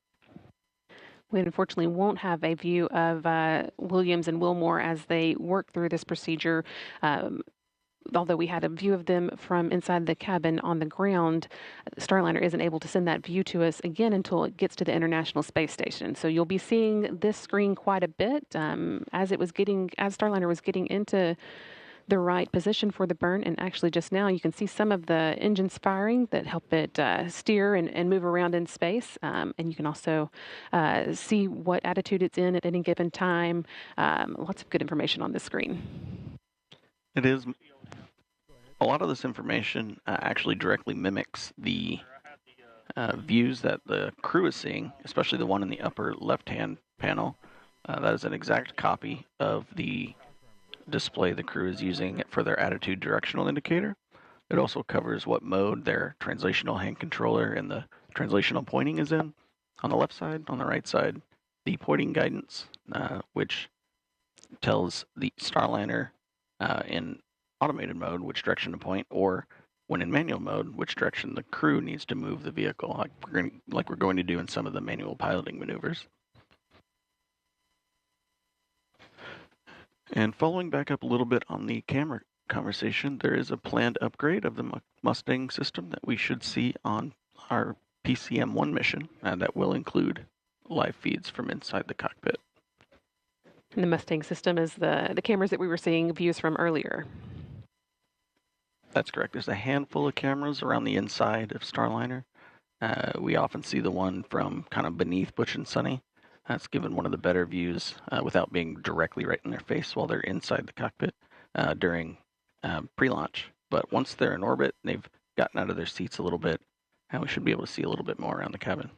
We unfortunately won't have a view of Williams and Wilmore as they work through this procedure. Although we had a view of them from inside the cabin on the ground, Starliner isn't able to send that view to us again until it gets to the International Space Station. So you'll be seeing this screen quite a bit as Starliner was getting into the right position for the burn. And actually just now you can see some of the engines firing that help it steer and move around in space. And you can also see what attitude it's in at any given time. Lots of good information on this screen. It is. A lot of this information actually directly mimics the views that the crew is seeing, especially the one in the upper left-hand panel. That is an exact copy of the display the crew is using for their attitude directional indicator. It also covers what mode their translational hand controller and the translational pointing is in. On the left side, on the right side, the pointing guidance, which tells the Starliner in automated mode which direction to point, or when in manual mode, which direction the crew needs to move the vehicle, like we're going to do in some of the manual piloting maneuvers. And following back up a little bit on the camera conversation, there is a planned upgrade of the Mustang system that we should see on our PCM-1 mission that will include live feeds from inside the cockpit. And the Mustang system is the cameras that we were seeing views from earlier. That's correct. There's a handful of cameras around the inside of Starliner. We often see the one from kind of beneath Butch and Sunny. That's given one of the better views without being directly right in their face while they're inside the cockpit during pre-launch. But once they're in orbit, they've gotten out of their seats a little bit, and we should be able to see a little bit more around the cabin.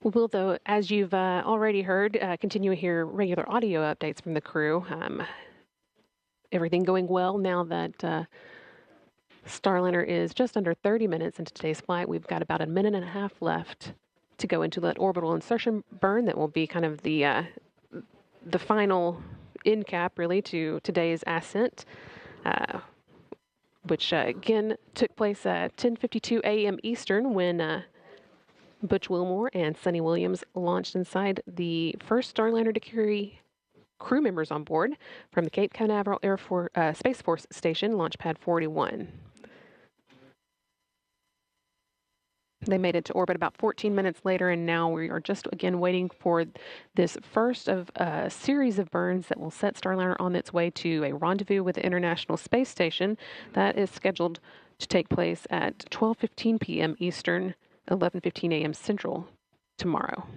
We will, though, as you've already heard, continue to hear regular audio updates from the crew. Everything going well now that Starliner is just under 30 minutes into today's flight. We've got about a minute and a half left to go into that orbital insertion burn that will be kind of the final end cap, really, to today's ascent, which, again, took place at 10:52 a.m. Eastern when Butch Wilmore and Sunny Williams launched inside the first Starliner to carry crew members on board from the Cape Canaveral Space Force Station, Launch Pad 41. They made it to orbit about 14 minutes later, and now we are just again waiting for this first of a series of burns that will set Starliner on its way to a rendezvous with the International Space Station that is scheduled to take place at 12:15 p.m. Eastern, 11:15 a.m. Central tomorrow.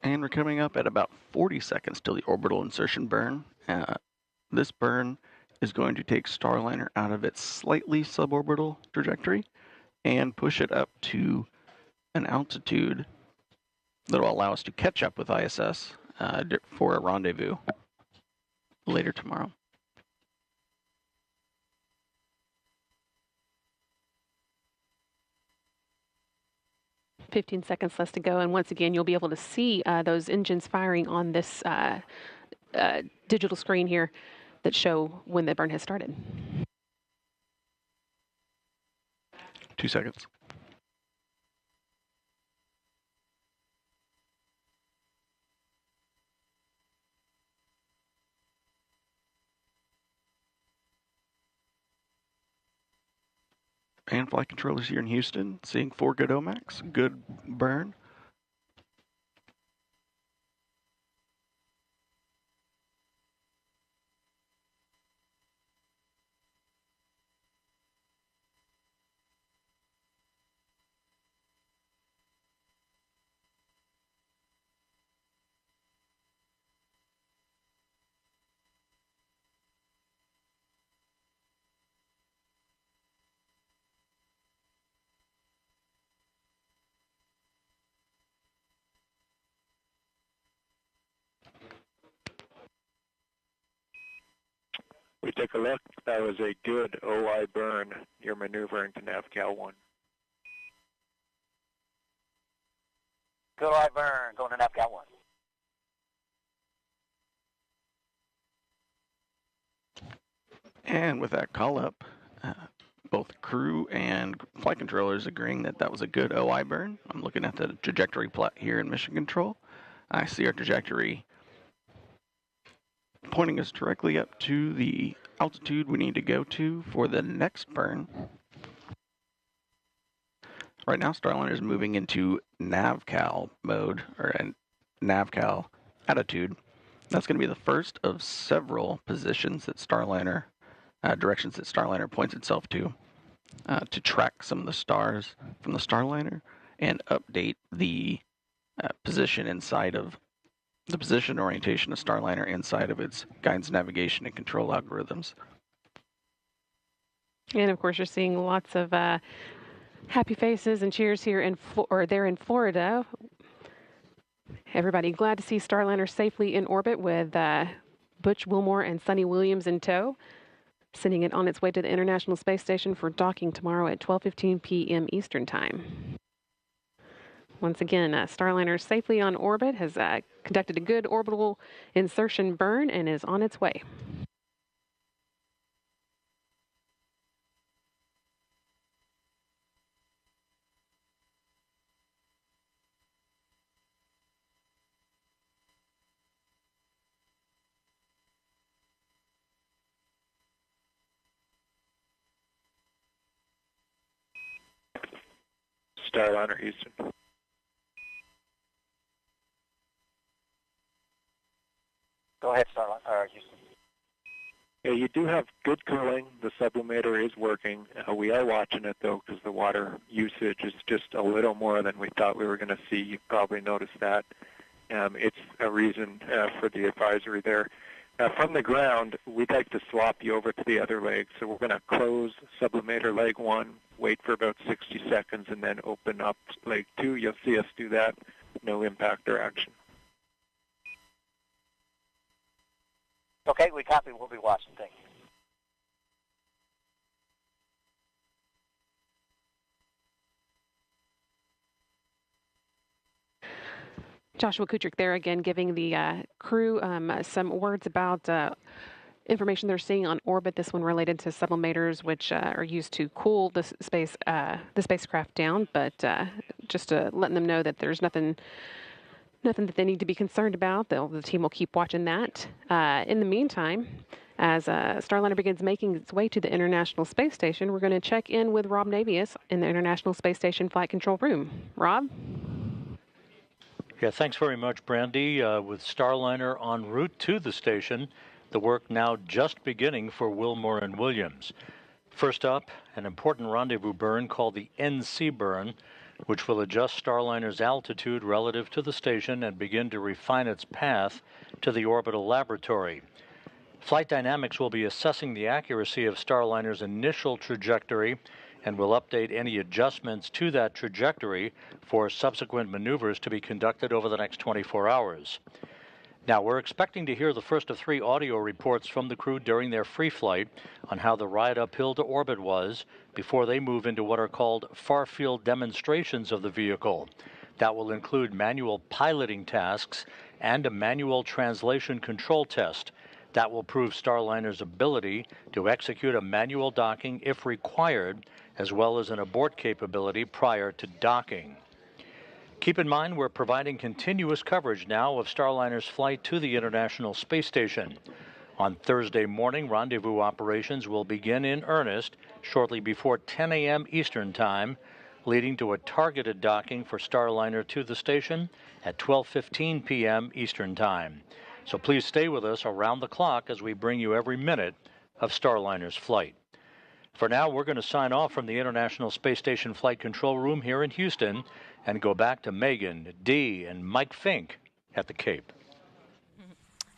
And we're coming up at about 40 seconds till the orbital insertion burn. This burn is going to take Starliner out of its slightly suborbital trajectory and push it up to an altitude that will allow us to catch up with ISS for a rendezvous later tomorrow. "15 seconds left to go, and once again, you'll be able to see those engines firing on this digital screen here that show when the burn has started. 2 seconds. And flight controllers here in Houston, seeing 4 good OMACs, good burn. We take a look. That was a good OI burn. You're maneuvering to NavCal 1. Good OI burn, going to NavCal 1. And with that call up, both crew and flight controllers agreeing that that was a good OI burn. I'm looking at the trajectory plot here in Mission Control. I see our trajectory pointing us directly up to the altitude we need to go to for the next burn. Right now, Starliner is moving into NavCal mode, or NavCal attitude. That's going to be the first of several positions that Starliner, directions that Starliner points itself to track some of the stars from the Starliner and update the position inside of the position orientation of Starliner inside of its guidance, navigation, and control algorithms. And of course, you're seeing lots of happy faces and cheers here there in Florida. Everybody glad to see Starliner safely in orbit with Butch Wilmore and Sunny Williams in tow, sending it on its way to the International Space Station for docking tomorrow at 12:15 p.m. Eastern Time. Once again, Starliner safely on orbit, has conducted a good orbital insertion burn, and is on its way. Starliner Houston. Go ahead, Starliner, Houston. Yeah, you do have good cooling. The sublimator is working. We are watching it, though, because the water usage is just a little more than we thought we were going to see. You probably noticed that. It's a reason for the advisory there. From the ground, we'd like to swap you over to the other leg. So we're going to close sublimator leg 1, wait for about 60 seconds, and then open up leg 2. You'll see us do that. No impact or action. Okay, we copy. We'll be watching. Thank you. Joshua Kutrick there again, giving the crew some words about information they're seeing on orbit. This one related to sublimators, which are used to cool the spacecraft down. But just letting them know that there's nothing that they need to be concerned about. The team will keep watching that. In the meantime, as Starliner begins making its way to the International Space Station, we're going to check in with Rob Navius in the International Space Station Flight Control Room. Rob? Yeah, thanks very much, Brandy. With Starliner en route to the station, the work now just beginning for Wilmore and Williams. First up, an important rendezvous burn called the NC burn, which will adjust Starliner's altitude relative to the station and begin to refine its path to the orbital laboratory. Flight Dynamics will be assessing the accuracy of Starliner's initial trajectory and will update any adjustments to that trajectory for subsequent maneuvers to be conducted over the next 24 hours. Now, we're expecting to hear the first of 3 audio reports from the crew during their free flight on how the ride uphill to orbit was before they move into what are called far-field demonstrations of the vehicle. That will include manual piloting tasks and a manual translation control test. That will prove Starliner's ability to execute a manual docking if required as well as an abort capability prior to docking. Keep in mind we're providing continuous coverage now of Starliner's flight to the International Space Station. On Thursday morning, rendezvous operations will begin in earnest shortly before 10 a.m. Eastern Time, leading to a targeted docking for Starliner to the station at 12:15 p.m. Eastern Time. So please stay with us around the clock as we bring you every minute of Starliner's flight. For now, we're going to sign off from the International Space Station Flight Control Room here in Houston and go back to Megan, Dee, and Mike Fink at the Cape.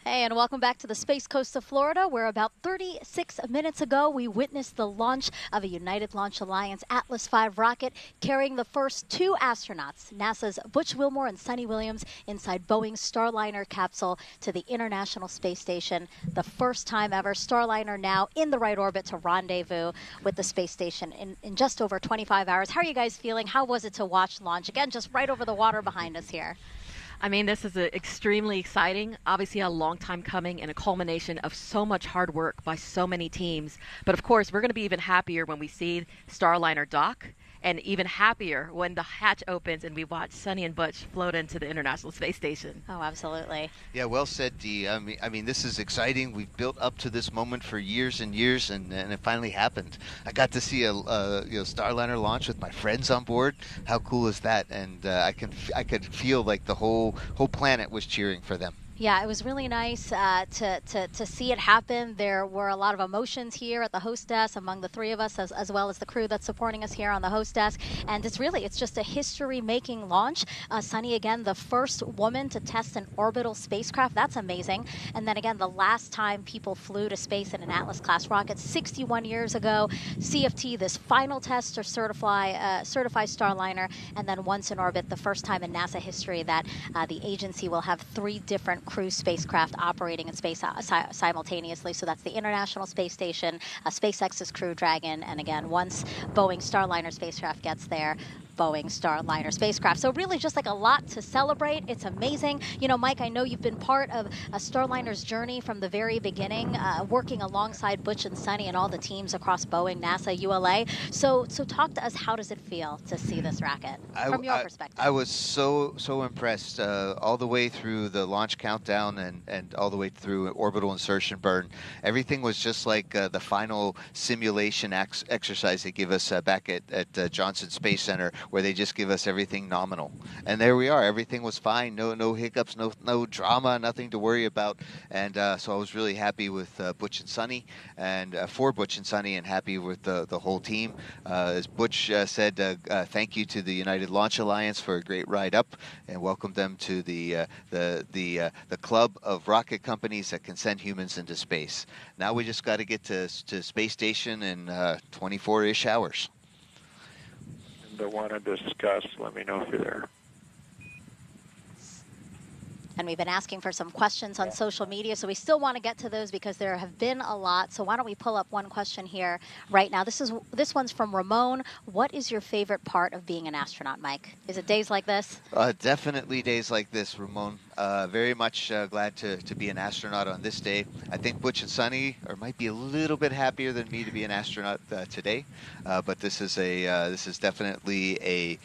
Hey, and welcome back to the Space Coast of Florida, where about 36 minutes ago we witnessed the launch of a United Launch Alliance Atlas V rocket carrying the first two astronauts, NASA's Butch Wilmore and Suni Williams, inside Boeing's Starliner capsule to the International Space Station. The first time ever, Starliner now in the right orbit to rendezvous with the space station in just over 25 hours. How are you guys feeling? How was it to watch launch? Again, just right over the water behind us here. I mean, this is extremely exciting, obviously a long time coming and a culmination of so much hard work by so many teams. But of course, we're going to be even happier when we see Starliner dock, and even happier when the hatch opens and we watch Suni and Butch float into the International Space Station. Oh, absolutely. Yeah, well said, Dee. I mean, this is exciting. We've built up to this moment for years and years, and it finally happened. I got to see a Starliner launch with my friends on board. How cool is that? And I could feel like the whole planet was cheering for them. Yeah, it was really nice to see it happen. There were a lot of emotions here at the host desk among the three of us, as well as the crew that's supporting us here on the host desk. And it's just a history-making launch. Suni, again, the first woman to test an orbital spacecraft. That's amazing. And then again, the last time people flew to space in an Atlas-class rocket, 61 years ago. CFT, this final test to certify Starliner. And then once in orbit, the first time in NASA history that the agency will have three different crew spacecraft operating in space simultaneously. So that's the International Space Station, SpaceX's Crew Dragon, and again, once Boeing Starliner spacecraft gets there, Boeing Starliner spacecraft. So really just like a lot to celebrate. It's amazing. You know, Mike, I know you've been part of Starliner's journey from the very beginning, working alongside Butch and Suni and all the teams across Boeing, NASA, ULA. So talk to us. How does it feel to see this rocket from your perspective? I was so impressed all the way through the launch countdown and all the way through orbital insertion burn. Everything was just like the final simulation exercise they give us back at Johnson Space Center, where they just give us everything nominal. And there we are. Everything was fine. No hiccups, no drama, nothing to worry about. And so I was really happy with Butch and Suni, and for Butch and Suni, and happy with the whole team. As Butch said, thank you to the United Launch Alliance for a great ride up, and welcome them to the club of rocket companies that can send humans into space. Now we just got to get to space station in 24-ish hours. I want to discuss. Let me know if you're there. And we've been asking for some questions on social media, so we still want to get to those because there have been a lot. So why don't we pull up one question here right now? This one's from Ramon. What is your favorite part of being an astronaut, Mike? Is it days like this? Definitely days like this, Ramon. Very much glad to be an astronaut on this day. I think Butch and Suni might be a little bit happier than me to be an astronaut today, but this is definitely a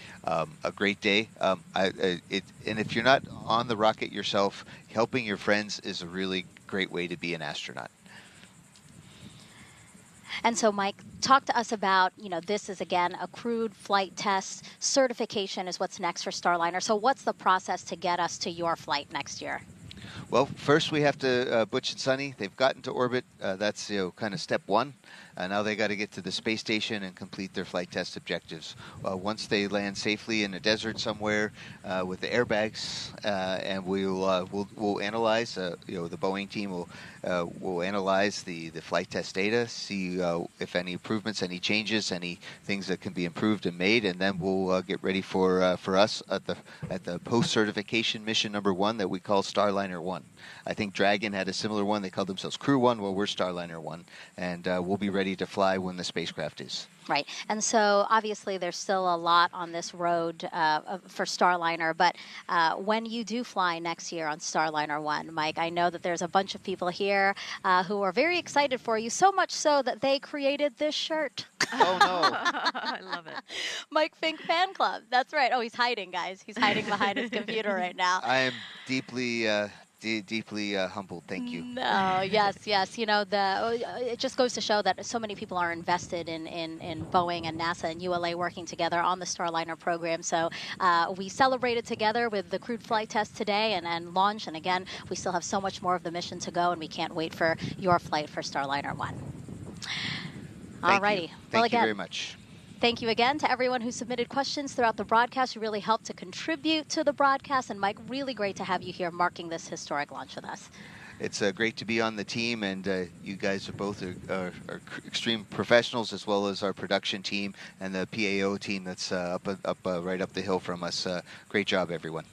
great day. And if you're not on the rocket yourself, helping your friends is a really great way to be an astronaut. And so, Mike, talk to us about, this is, again, a crewed flight test. Certification is what's next for Starliner. So what's the process to get us to your flight next year? Well, first we have to, Butch and Suni, they've gotten to orbit. That's, kind of step one. Now they got to get to the space station and complete their flight test objectives. Once they land safely in a desert somewhere with the airbags, and we'll analyze. The Boeing team will analyze the flight test data, see if any improvements, any changes, any things that can be improved and made, and then we'll get ready for us at the post certification mission number 1 that we call Starliner 1. I think Dragon had a similar one. They called themselves Crew 1. Well, we're Starliner 1, and we'll be ready to fly when the spacecraft is. Right. And so obviously there's still a lot on this road for Starliner. But when you do fly next year on Starliner 1, Mike, I know that there's a bunch of people here who are very excited for you, so much so that they created this shirt. Oh, no. I love it. Mike Fink Fan Club. That's right. Oh, he's hiding, guys. He's hiding behind his computer right now. I am deeply humbled. Thank you. No, yes. You know, it just goes to show that so many people are invested in Boeing and NASA and ULA working together on the Starliner program. So we celebrated together with the crewed flight test today and launch. And again, we still have so much more of the mission to go, and we can't wait for your flight for Starliner 1. All righty. Thank you very much. Thank you again to everyone who submitted questions throughout the broadcast. You really helped to contribute to the broadcast. And Mike, really great to have you here marking this historic launch with us. It's great to be on the team, and you guys are both are extreme professionals, as well as our production team and the PAO team that's right up the hill from us. Great job, everyone.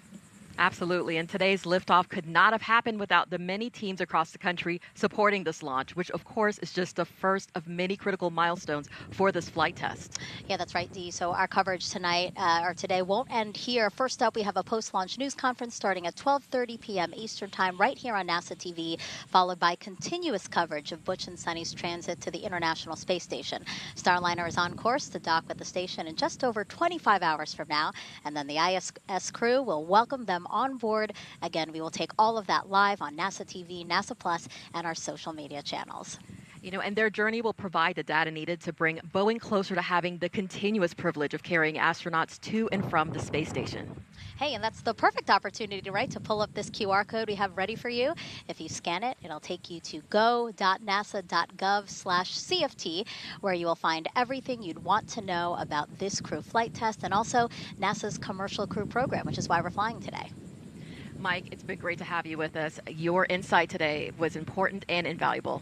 Absolutely, and today's liftoff could not have happened without the many teams across the country supporting this launch, which of course is just the first of many critical milestones for this flight test. Yeah, that's right, Dee. So our coverage tonight, or today, won't end here. First up, we have a post-launch news conference starting at 12:30 p.m. Eastern Time right here on NASA TV, followed by continuous coverage of Butch and Sunny's transit to the International Space Station. Starliner is on course to dock with the station in just over 25 hours from now, and then the ISS crew will welcome them on board. Again, we will take all of that live on NASA TV, NASA Plus, and our social media channels. You know, and their journey will provide the data needed to bring Boeing closer to having the continuous privilege of carrying astronauts to and from the space station. Hey, and that's the perfect opportunity, right, to pull up this QR code we have ready for you. If you scan it, it'll take you to go.nasa.gov/CFT, where you will find everything you'd want to know about this crew flight test and also NASA's commercial crew program, which is why we're flying today. Mike, it's been great to have you with us. Your insight today was important and invaluable.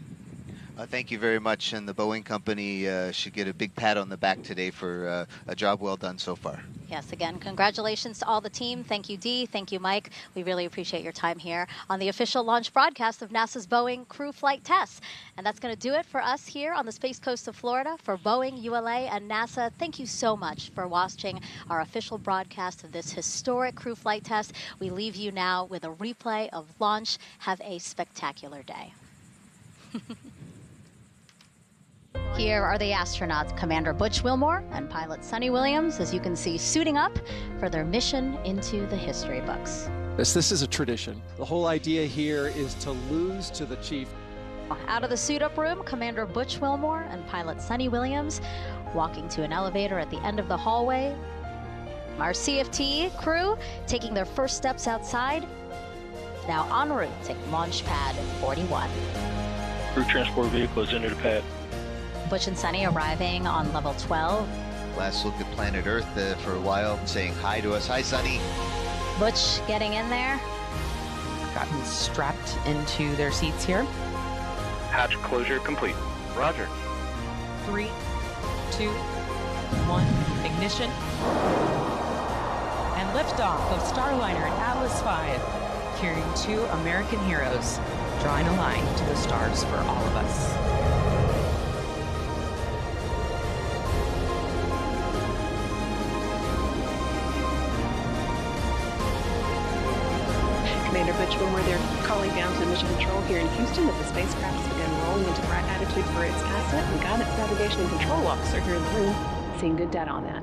Thank you very much, and the Boeing company should get a big pat on the back today for a job well done so far. Yes, again, congratulations to all the team. Thank you, Dee. Thank you, Mike. We really appreciate your time here on the official launch broadcast of NASA's Boeing crew flight tests. And that's going to do it for us here on the Space Coast of Florida. For Boeing, ULA, and NASA, thank you so much for watching our official broadcast of this historic crew flight test. We leave you now with a replay of launch. Have a spectacular day. Here are the astronauts, Commander Butch Wilmore and pilot Sunny Williams, as you can see, suiting up for their mission into the history books. This is a tradition. The whole idea here is to lose to the chief. Out of the suit-up room, Commander Butch Wilmore and pilot Sunny Williams walking to an elevator at the end of the hallway. Our CFT crew taking their first steps outside, now en route to Launch Pad 41. Crew transport vehicle is into the pad. Butch and Sunny arriving on level 12. Last look at planet Earth for a while, saying hi to us. Hi, Sunny. Butch getting in there. Gotten strapped into their seats here. Hatch closure complete. Roger. 3, 2, 1, ignition. And liftoff of Starliner and Atlas V, carrying 2 American heroes, drawing a line to the stars for all of us. Commander Butch Wilmore, they're calling down to Mission Control here in Houston that the spacecraft has begun rolling into right attitude for its ascent. We got its navigation and control officer here in the room seeing good data on that.